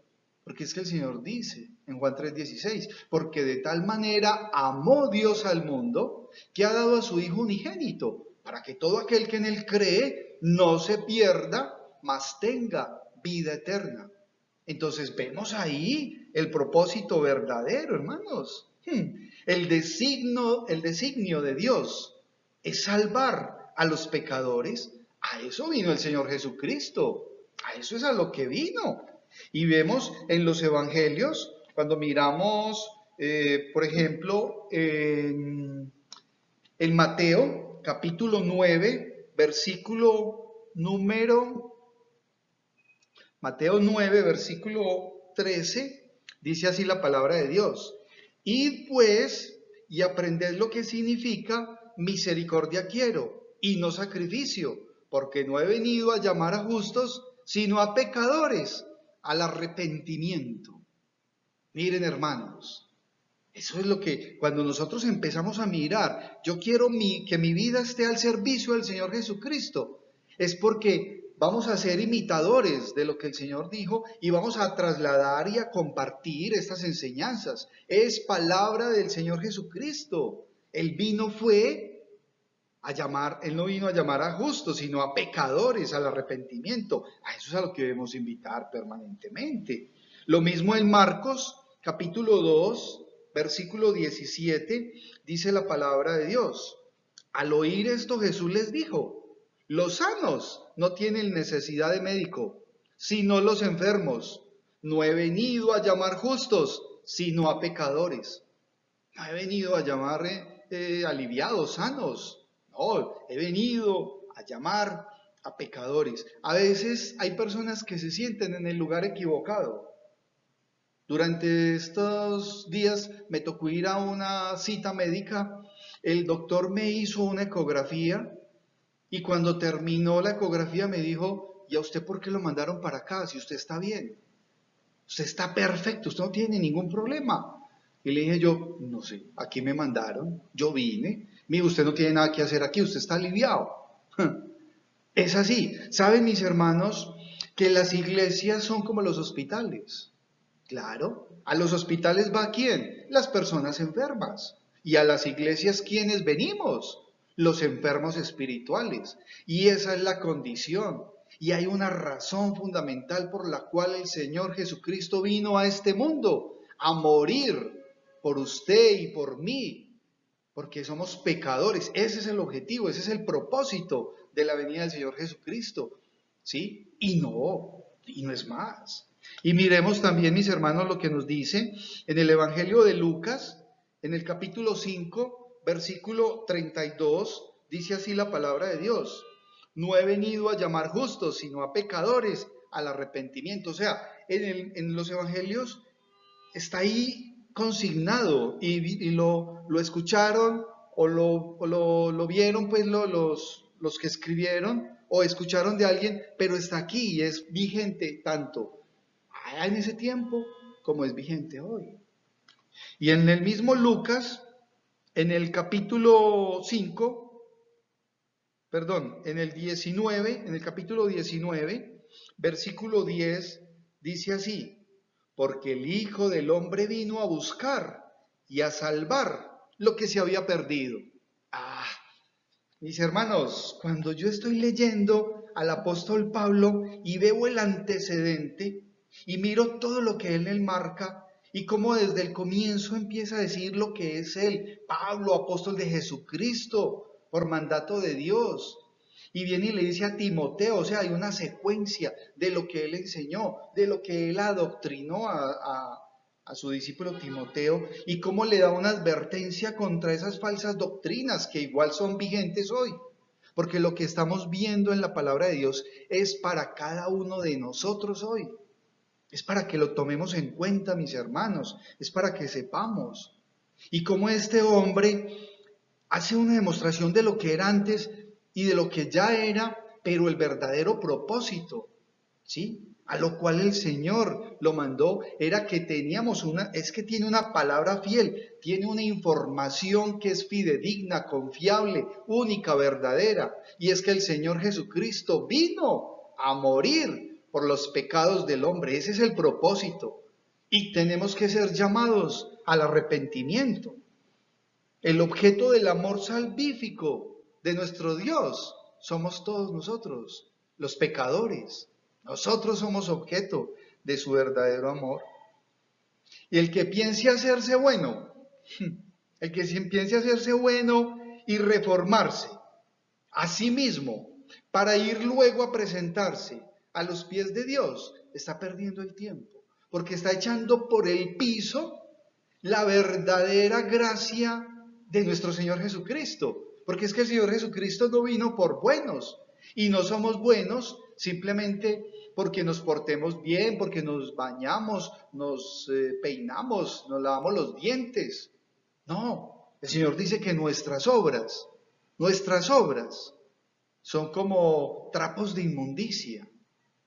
Porque es que el Señor dice en Juan 3:16, porque de tal manera amó Dios al mundo que ha dado a su Hijo unigénito, para que todo aquel que en él cree no se pierda, mas tenga vida eterna. Entonces vemos ahí el propósito verdadero, hermanos. El designio de Dios es salvar a los pecadores. A eso vino el Señor Jesucristo. A eso es a lo que vino. Y vemos en los evangelios, cuando miramos, por ejemplo, en Mateo, capítulo 9, versículo número, Mateo 9, versículo 13, dice así la palabra de Dios. Id pues y aprended lo que significa misericordia quiero y no sacrificio, porque no he venido a llamar a justos, sino a pecadores, al arrepentimiento. Miren, hermanos, eso es lo que cuando nosotros empezamos a mirar, yo quiero que mi vida esté al servicio del Señor Jesucristo, es porque vamos a ser imitadores de lo que el Señor dijo y vamos a trasladar y a compartir estas enseñanzas. Es palabra del Señor Jesucristo. Él no vino a llamar a justos, sino a pecadores, al arrepentimiento. A eso es a lo que debemos invitar permanentemente. Lo mismo en Marcos, capítulo 2, versículo 17, dice la palabra de Dios. Al oír esto, Jesús les dijo, los sanos no tienen necesidad de médico, sino los enfermos. No he venido a llamar justos, sino a pecadores. No he venido a llamar aliviados, sanos. No, he venido a llamar a pecadores. A veces hay personas que se sienten en el lugar equivocado. Durante estos días me tocó ir a una cita médica. El doctor me hizo una ecografía y cuando terminó la ecografía me dijo, ¿y a usted por qué lo mandaron para acá si usted está bien? Usted está perfecto, usted no tiene ningún problema. Y le dije yo, no sé, aquí me mandaron, yo vine. Mire, usted no tiene nada que hacer aquí, usted está aliviado. Es así. ¿Saben, mis hermanos, que las iglesias son como los hospitales? Claro, a los hospitales va ¿quién? Las personas enfermas. Y a las iglesias, ¿quiénes venimos? Los enfermos espirituales. Y esa es la condición. Y hay una razón fundamental por la cual el Señor Jesucristo vino a este mundo, a morir por usted y por mí, porque somos pecadores. Ese es el objetivo, ese es el propósito de la venida del Señor Jesucristo, ¿sí? Y no es más. Y miremos también, mis hermanos, lo que nos dice en el Evangelio de Lucas, en el capítulo 5, versículo 32, dice así la palabra de Dios. No he venido a llamar justos, sino a pecadores al arrepentimiento. O sea, en los evangelios está ahí consignado y lo escucharon o lo vieron pues los que escribieron o escucharon de alguien, pero está aquí y es vigente tanto en ese tiempo como es vigente hoy. Y en el mismo Lucas, en el capítulo 5, perdón, en el capítulo 19, versículo 10, dice así: porque el Hijo del Hombre vino a buscar y a salvar lo que se había perdido. Mis hermanos, cuando yo estoy leyendo al apóstol Pablo y veo el antecedente y miro todo lo que él marca y cómo desde el comienzo empieza a decir lo que es él, Pablo, apóstol de Jesucristo, por mandato de Dios. Y viene y le dice a Timoteo, o sea, hay una secuencia de lo que él enseñó, de lo que él adoctrinó a su discípulo Timoteo, y cómo le da una advertencia contra esas falsas doctrinas que igual son vigentes hoy. Porque lo que estamos viendo en la palabra de Dios es para cada uno de nosotros hoy. Es para que lo tomemos en cuenta, mis hermanos, es para que sepamos. Y cómo este hombre hace una demostración de lo que era antes y de lo que ya era, pero el verdadero propósito, ¿sí? A lo cual el Señor lo mandó era que es que tiene una palabra fiel, tiene una información que es fidedigna, confiable, única, verdadera, y es que el Señor Jesucristo vino a morir por los pecados del hombre. Ese es el propósito, y tenemos que ser llamados al arrepentimiento. El objeto del amor salvífico de nuestro Dios somos todos nosotros, los pecadores. Nosotros somos objeto de su verdadero amor. Y el que piense hacerse bueno, y reformarse a sí mismo para ir luego a presentarse a los pies de Dios, está perdiendo el tiempo, porque está echando por el piso la verdadera gracia de nuestro Señor Jesucristo. Porque es que el Señor Jesucristo no vino por buenos, y no somos buenos simplemente porque nos portemos bien, porque nos bañamos, nos peinamos, nos lavamos los dientes. No, el Señor dice que nuestras obras son como trapos de inmundicia.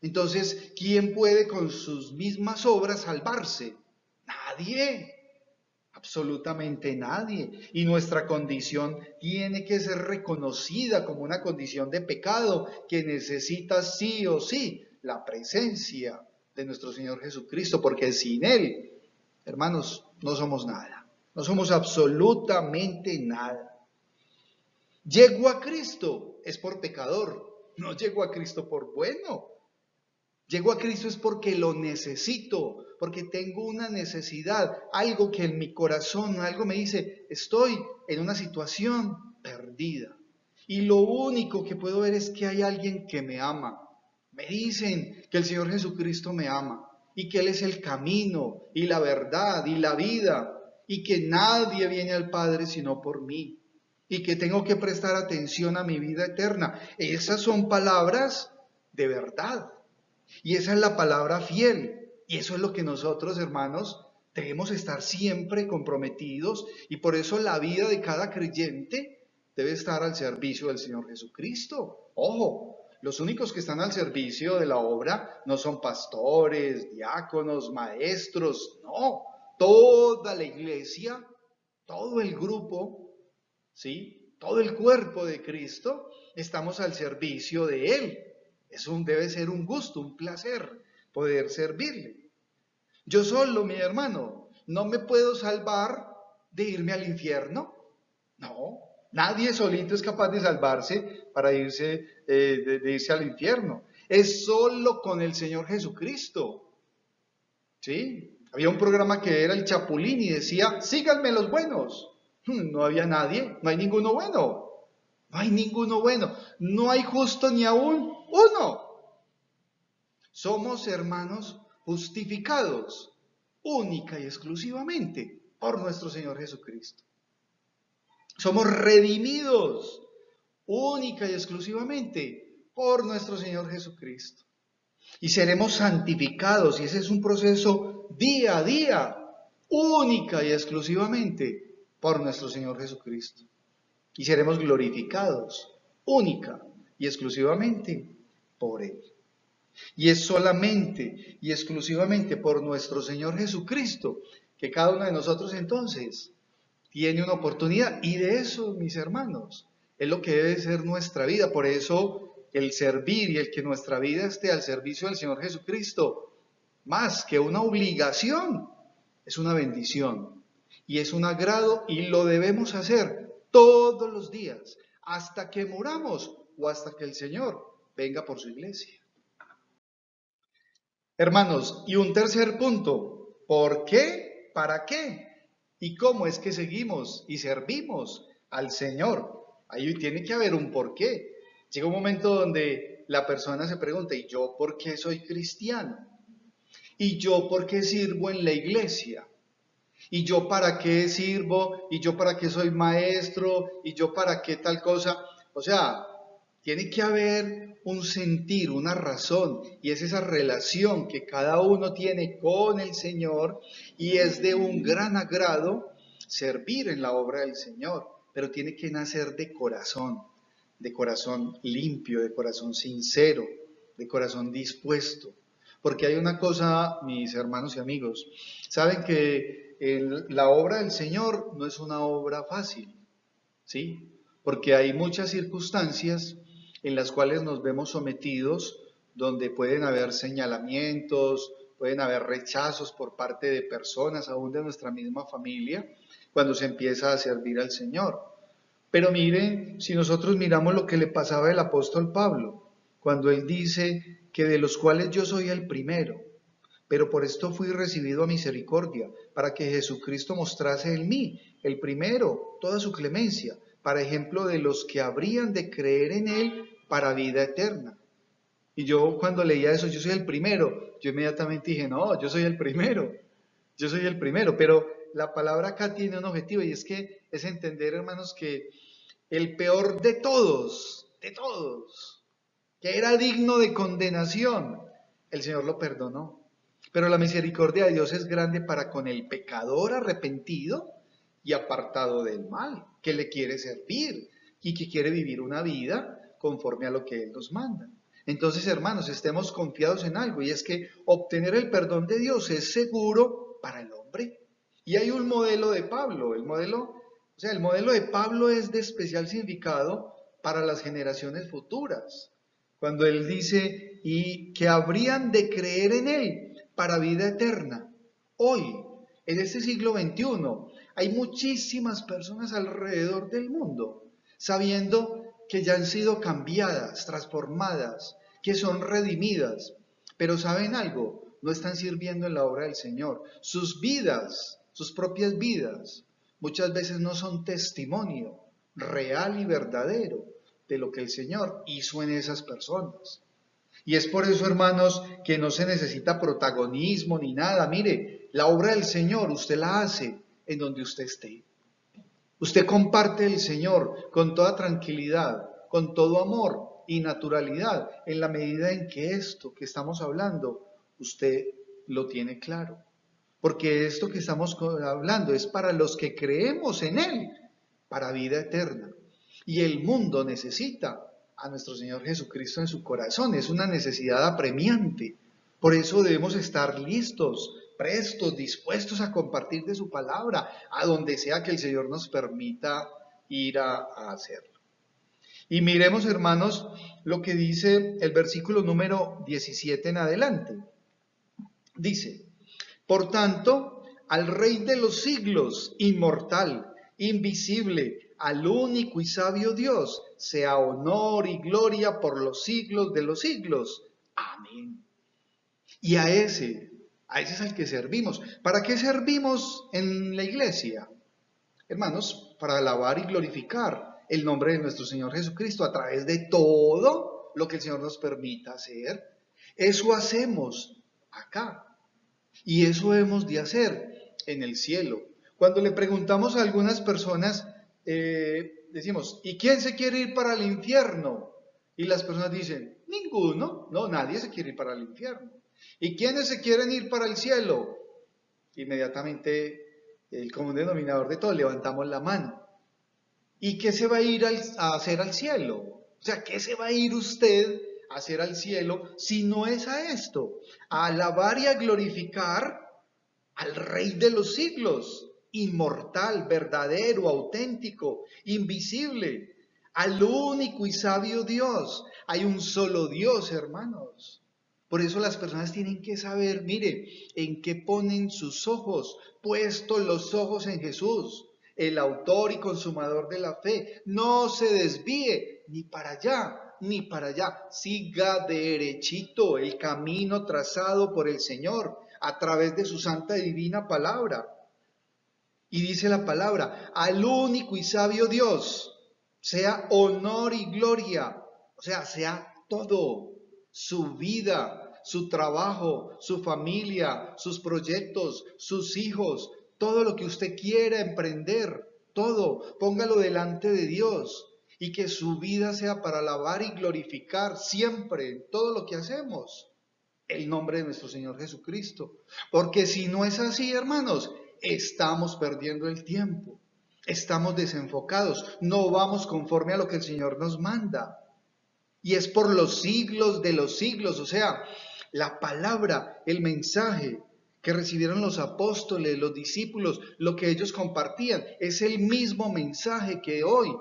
Entonces, ¿quién puede con sus mismas obras salvarse? Nadie. Absolutamente nadie. Y nuestra condición tiene que ser reconocida como una condición de pecado que necesita sí o sí la presencia de nuestro Señor Jesucristo, porque sin Él, hermanos, no somos nada. No somos absolutamente nada. Llego a Cristo es por pecador, no llego a Cristo por bueno. Llego a Cristo es porque lo necesito, porque tengo una necesidad, algo que en mi corazón, algo me dice, estoy en una situación perdida. Y lo único que puedo ver es que hay alguien que me ama. Me dicen que el Señor Jesucristo me ama y que Él es el camino y la verdad y la vida y que nadie viene al Padre sino por mí y que tengo que prestar atención a mi vida eterna. Esas son palabras de verdad. Y esa es la palabra fiel. Y eso es lo que nosotros, hermanos, debemos estar siempre comprometidos. Y por eso la vida de cada creyente debe estar al servicio del Señor Jesucristo. Ojo, los únicos que están al servicio de la obra no son pastores, diáconos, maestros. No, toda la iglesia, todo el grupo, ¿sí? Todo el cuerpo de Cristo, estamos al servicio de Él. Debe ser un gusto, un placer poder servirle. Yo solo, mi hermano, no me puedo salvar de irme al infierno. No, nadie solito es capaz de salvarse para irse, de irse al infierno. Es solo con el Señor Jesucristo. ¿Sí? Había un programa que era el Chapulín y decía, síganme los buenos. No había nadie, no hay ninguno bueno. No hay ninguno bueno, no hay justo ni aún uno. Somos, hermanos, justificados única y exclusivamente por nuestro Señor Jesucristo. Somos redimidos única y exclusivamente por nuestro Señor Jesucristo. Y seremos santificados, y ese es un proceso día a día, única y exclusivamente por nuestro Señor Jesucristo. Y seremos glorificados única y exclusivamente por Él. Y es solamente y exclusivamente por nuestro Señor Jesucristo que cada uno de nosotros entonces tiene una oportunidad. Y de eso, mis hermanos, es lo que debe ser nuestra vida. Por eso el servir y el que nuestra vida esté al servicio del Señor Jesucristo, más que una obligación, es una bendición y es un agrado, y lo debemos hacer todos los días hasta que muramos o hasta que el Señor venga por su iglesia. Hermanos, y un tercer punto: ¿por qué? ¿Para qué? ¿Y cómo es que seguimos y servimos al Señor? Ahí tiene que haber un por qué. Llega un momento donde la persona se pregunta: ¿y yo por qué soy cristiano? ¿Y yo por qué sirvo en la iglesia? ¿Y yo para qué sirvo? ¿Y yo para qué soy maestro? ¿Y yo para qué tal cosa? O sea, tiene que haber un sentir, una razón, y es esa relación que cada uno tiene con el Señor, y es de un gran agrado servir en la obra del Señor, pero tiene que nacer de corazón limpio, de corazón sincero, de corazón dispuesto. Porque hay una cosa, mis hermanos y amigos, saben que la obra del Señor no es una obra fácil, ¿sí? Porque hay muchas circunstancias en las cuales nos vemos sometidos, donde pueden haber señalamientos, pueden haber rechazos por parte de personas, aún de nuestra misma familia, cuando se empieza a servir al Señor. Pero miren, si nosotros miramos lo que le pasaba al apóstol Pablo, cuando él dice que de los cuales yo soy el primero, pero por esto fui recibido a misericordia, para que Jesucristo mostrase en mí, el primero, toda su clemencia, para ejemplo de los que habrían de creer en Él para vida eterna. Y yo cuando leía eso, yo soy el primero, yo inmediatamente dije: no, yo soy el primero, pero la palabra acá tiene un objetivo, y es que es entender, hermanos, que el peor de todos, que era digno de condenación, el Señor lo perdonó. Pero la misericordia de Dios es grande para con el pecador arrepentido y apartado del mal, que le quiere servir y que quiere vivir una vida conforme a lo que Él nos manda. Entonces, hermanos, estemos confiados en algo, y es que obtener el perdón de Dios es seguro para el hombre. Y hay un modelo de Pablo, el modelo de Pablo es de especial significado para las generaciones futuras, cuando él dice: y que habrían de creer en Él para vida eterna. Hoy, en este siglo XXI, hay muchísimas personas alrededor del mundo sabiendo que ya han sido cambiadas, transformadas, que son redimidas, pero ¿saben algo? No están sirviendo en la obra del Señor. Sus vidas, sus propias vidas, muchas veces no son testimonio real y verdadero de lo que el Señor hizo en esas personas. Y es por eso, hermanos, que no se necesita protagonismo ni nada. Mire, la obra del Señor usted la hace en donde usted esté. Usted comparte el Señor con toda tranquilidad, con todo amor y naturalidad, en la medida en que esto que estamos hablando, usted lo tiene claro. Porque esto que estamos hablando es para los que creemos en Él, para vida eterna. Y el mundo necesita a nuestro Señor Jesucristo en su corazón, es una necesidad apremiante. Por eso debemos estar listos, prestos, dispuestos a compartir de su palabra, a donde sea que el Señor nos permita ir a hacerlo. Y miremos, hermanos, lo que dice el versículo número 17 en adelante. Dice: por tanto, al Rey de los siglos, inmortal, invisible, al único y sabio Dios, sea honor y gloria por los siglos de los siglos. Amén. Y a ese es al que servimos. ¿Para qué servimos en la iglesia? Hermanos, para alabar y glorificar el nombre de nuestro Señor Jesucristo a través de todo lo que el Señor nos permita hacer. Eso hacemos acá. Y eso hemos de hacer en el cielo. Cuando le preguntamos a algunas personas, decimos: ¿y quién se quiere ir para el infierno? Y las personas dicen: ninguno. No, nadie se quiere ir para el infierno. ¿Y quiénes se quieren ir para el cielo? inmediatamente el común denominador de todo, levantamos la mano. ¿Y qué se va a ir a hacer al cielo? O sea, ¿qué se va a ir usted a hacer al cielo si no es a esto? A alabar y a glorificar al Rey de los siglos, inmortal, verdadero, auténtico, invisible, al único y sabio Dios. Hay un solo Dios, hermanos. Por eso las personas tienen que saber, mire, en qué ponen sus ojos, puestos los ojos en Jesús, el autor y consumador de la fe. No se desvíe ni para allá, ni para allá. Siga derechito el camino trazado por el Señor a través de su santa y divina palabra. Y dice la palabra, al único y sabio Dios, sea honor y gloria, o sea, sea todo, su vida, su trabajo, su familia, sus proyectos, sus hijos, todo lo que usted quiera emprender, todo, póngalo delante de Dios y que su vida sea para alabar y glorificar siempre en todo lo que hacemos el nombre de nuestro Señor Jesucristo. Porque si no es así, hermanos, estamos perdiendo el tiempo, estamos desenfocados, no vamos conforme a lo que el Señor nos manda. Y es por los siglos de los siglos, o sea, la palabra, el mensaje que recibieron los apóstoles, los discípulos, lo que ellos compartían, es el mismo mensaje que hoy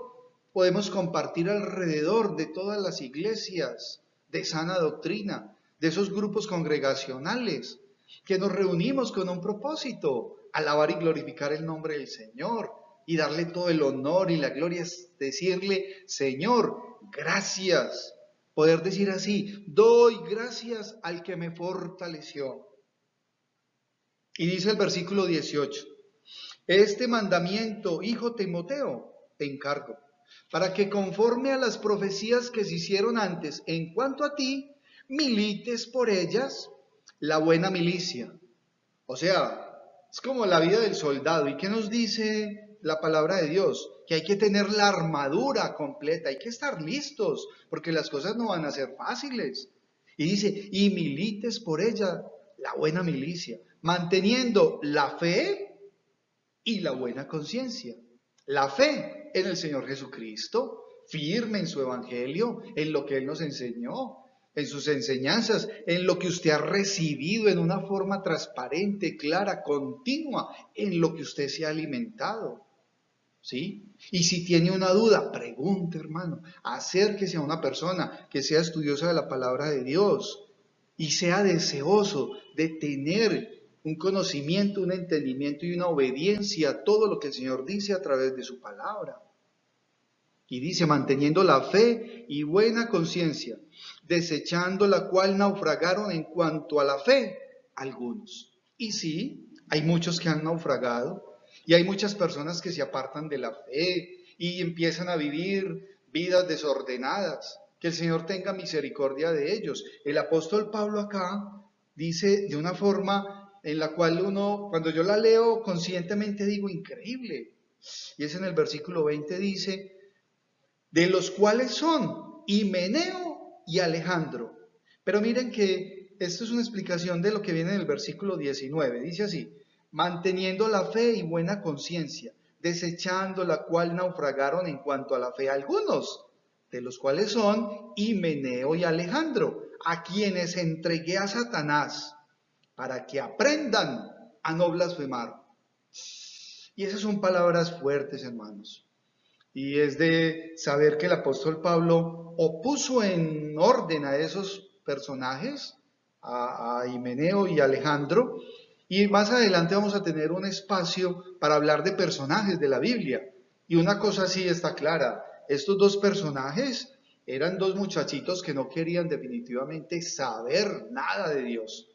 podemos compartir alrededor de todas las iglesias de sana doctrina, de esos grupos congregacionales, que nos reunimos con un propósito, alabar y glorificar el nombre del Señor y darle todo el honor y la gloria, es decirle, Señor, gracias. Poder decir así, doy gracias al que me fortaleció. Y dice el versículo 18, este mandamiento, hijo Timoteo, te encargo, para que conforme a las profecías que se hicieron antes en cuanto a ti, milites por ellas la buena milicia. O sea, es como la vida del soldado. ¿Y qué nos dice la palabra de Dios? Que hay que tener la armadura completa, hay que estar listos, porque las cosas no van a ser fáciles. Y dice, y milites por ella la buena milicia, manteniendo la fe y la buena conciencia. La fe en el Señor Jesucristo, firme en su evangelio, en lo que Él nos enseñó, en sus enseñanzas, en lo que usted ha recibido en una forma transparente, clara, continua, en lo que usted se ha alimentado. ¿Sí? Y si tiene una duda, pregunte, hermano, acérquese a una persona que sea estudiosa de la palabra de Dios y sea deseoso de tener un conocimiento, un entendimiento y una obediencia a todo lo que el Señor dice a través de su palabra. Y dice, manteniendo la fe y buena conciencia, desechando la cual naufragaron en cuanto a la fe algunos. Y sí, hay muchos que han naufragado y hay muchas personas que se apartan de la fe y empiezan a vivir vidas desordenadas. Que el Señor tenga misericordia de ellos. El apóstol Pablo acá dice de una forma en la cual uno, cuando yo la leo conscientemente digo, increíble. Y es en el versículo 20 dice, de los cuales son Himeneo y Alejandro. Pero miren que esto es una explicación de lo que viene en el versículo 19. Dice así, manteniendo la fe y buena conciencia, desechando la cual naufragaron en cuanto a la fe algunos, de los cuales son Himeneo y Alejandro, a quienes entregué a Satanás, para que aprendan a no blasfemar. Y esas son palabras fuertes, hermanos. Y es de saber que el apóstol Pablo opuso en orden a esos personajes, a Himeneo y Alejandro, y más adelante vamos a tener un espacio para hablar de personajes de la Biblia. Y una cosa sí está clara, estos dos personajes eran dos muchachitos que no querían definitivamente saber nada de Dios.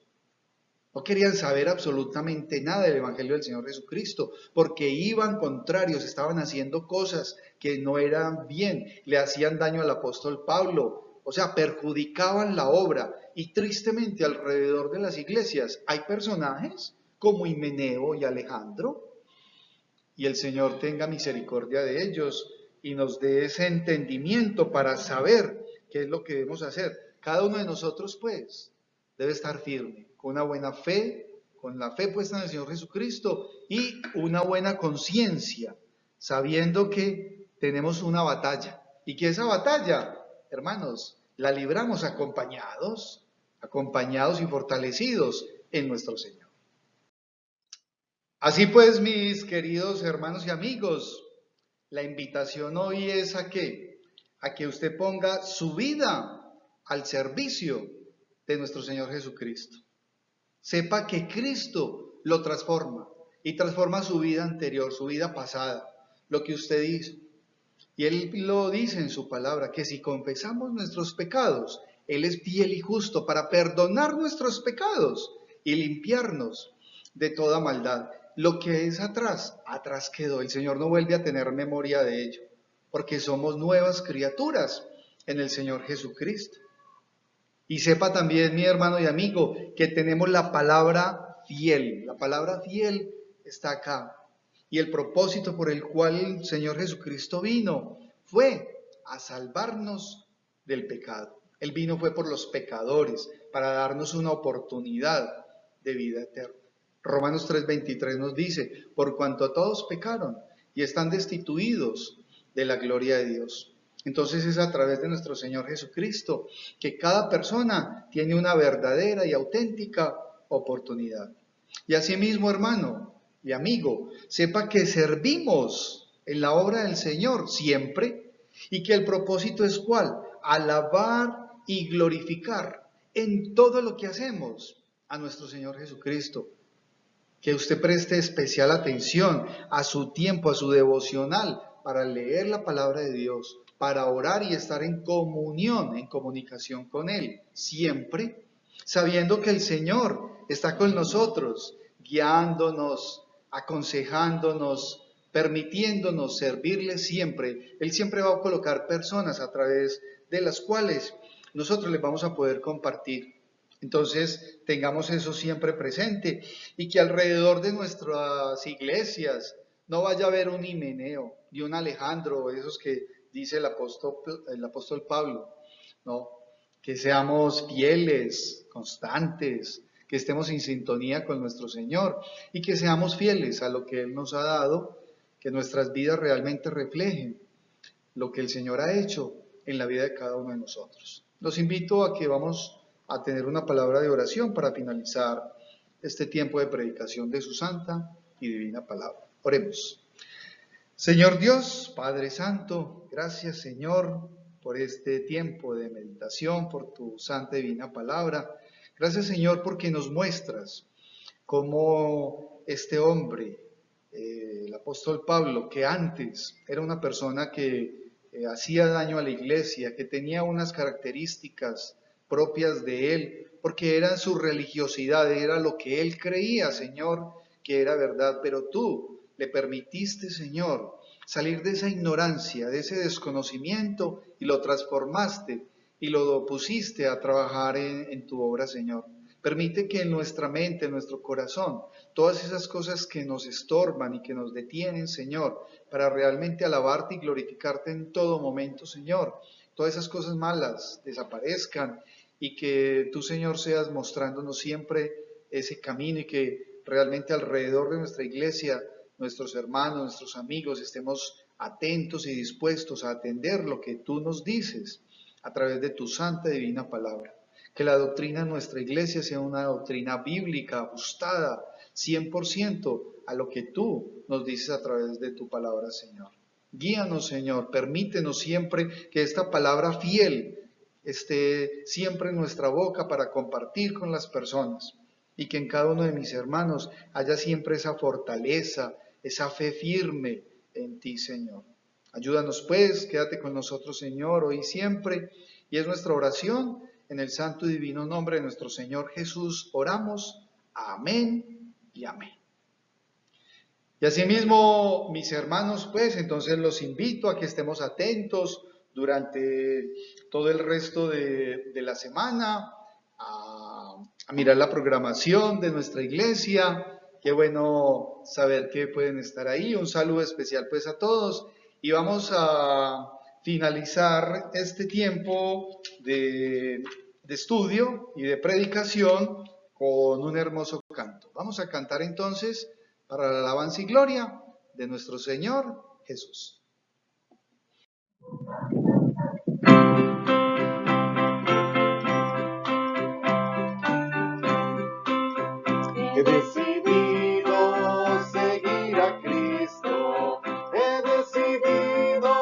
No querían saber absolutamente nada del Evangelio del Señor Jesucristo, porque iban contrarios, estaban haciendo cosas que no eran bien, le hacían daño al apóstol Pablo, o sea, perjudicaban la obra. Y tristemente alrededor de las iglesias hay personajes como Himeneo y Alejandro, y el Señor tenga misericordia de ellos y nos dé ese entendimiento para saber qué es lo que debemos hacer. Cada uno de nosotros, pues, debe estar firme, con una buena fe, con la fe puesta en el Señor Jesucristo y una buena conciencia, sabiendo que tenemos una batalla y que esa batalla, hermanos, la libramos acompañados y fortalecidos en nuestro Señor. Así pues, mis queridos hermanos y amigos, la invitación hoy es a que usted ponga su vida al servicio de nuestro Señor Jesucristo. Sepa que Cristo lo transforma y transforma su vida anterior, su vida pasada, lo que usted hizo. Y Él lo dice en su palabra, que si confesamos nuestros pecados, Él es fiel y justo para perdonar nuestros pecados y limpiarnos de toda maldad. Lo que es atrás, atrás quedó. El Señor no vuelve a tener memoria de ello, porque somos nuevas criaturas en el Señor Jesucristo. Y sepa también, mi hermano y amigo, que tenemos la palabra fiel. La palabra fiel está acá. Y el propósito por el cual el Señor Jesucristo vino fue a salvarnos del pecado. Él vino fue por los pecadores, para darnos una oportunidad de vida eterna. Romanos 3:23 nos dice, por cuanto todos pecaron y están destituidos de la gloria de Dios. Entonces es a través de nuestro Señor Jesucristo que cada persona tiene una verdadera y auténtica oportunidad. Y asimismo, hermano y amigo, sepa que servimos en la obra del Señor siempre y que el propósito es ¿cuál? Alabar y glorificar en todo lo que hacemos a nuestro Señor Jesucristo. Que usted preste especial atención a su tiempo, a su devocional, para leer la palabra de Dios, para orar y estar en comunión, en comunicación con Él, siempre sabiendo que el Señor está con nosotros, guiándonos, aconsejándonos, permitiéndonos servirle siempre. Él siempre va a colocar personas a través de las cuales nosotros les vamos a poder compartir. Entonces, tengamos eso siempre presente y que alrededor de nuestras iglesias no vaya a haber un Himeneo y un Alejandro, esos que dice el apóstol Pablo, ¿no? Que seamos fieles, constantes, que estemos en sintonía con nuestro Señor y que seamos fieles a lo que Él nos ha dado, que nuestras vidas realmente reflejen lo que el Señor ha hecho en la vida de cada uno de nosotros. Los invito a que vamos a tener una palabra de oración para finalizar este tiempo de predicación de su santa y divina palabra. Oremos. Señor Dios, Padre Santo, gracias Señor por este tiempo de meditación, por tu santa y divina palabra. Gracias Señor porque nos muestras cómo este hombre, el apóstol Pablo, que antes era una persona que hacía daño a la iglesia, que tenía unas características propias de él, porque era su religiosidad, era lo que él creía, Señor, que era verdad, pero tú le permitiste, Señor, salir de esa ignorancia, de ese desconocimiento y lo transformaste y lo pusiste a trabajar en tu obra, Señor. Permite que en nuestra mente, en nuestro corazón, todas esas cosas que nos estorban y que nos detienen, Señor, para realmente alabarte y glorificarte en todo momento, Señor, todas esas cosas malas desaparezcan y que tú, Señor, seas mostrándonos siempre ese camino y que realmente alrededor de nuestra iglesia, nuestros hermanos, nuestros amigos, estemos atentos y dispuestos a atender lo que tú nos dices a través de tu santa y divina palabra. Que la doctrina de nuestra iglesia sea una doctrina bíblica, ajustada 100% a lo que tú nos dices a través de tu palabra, Señor. Guíanos, Señor, permítenos siempre que esta palabra fiel esté siempre en nuestra boca para compartir con las personas y que en cada uno de mis hermanos haya siempre esa fortaleza, esa fe firme en ti, Señor. Ayúdanos pues, quédate con nosotros, Señor, hoy y siempre, y es nuestra oración en el santo y divino nombre de nuestro Señor Jesús. Oramos, amén y amén. Y asimismo, mis hermanos, pues entonces los invito a que estemos atentos durante todo el resto de la semana, a mirar la programación de nuestra iglesia. Qué bueno saber que pueden estar ahí. Un saludo especial pues a todos y vamos a finalizar este tiempo de estudio y de predicación con un hermoso canto. Vamos a cantar entonces para la alabanza y gloria de nuestro Señor Jesús. He decidido seguir a Cristo, he decidido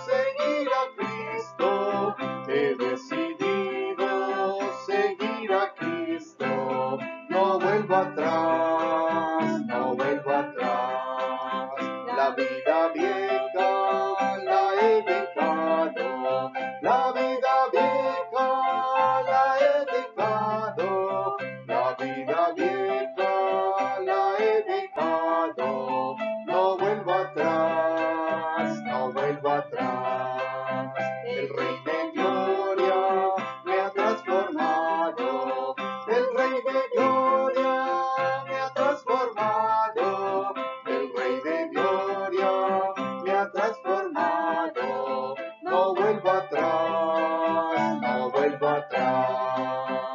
seguir a Cristo, he decidido seguir a Cristo, no vuelvo atrás, no vuelvo atrás, la vida vieja la he dejado, la vida vieja la he dejado, la vida vieja la he dejado, no vuelvo atrás, no vuelvo atrás. El Rey de Gloria me ha transformado, el Rey de Gloria me ha transformado, el Rey de Gloria me ha transformado, no vuelvo atrás, no vuelvo atrás.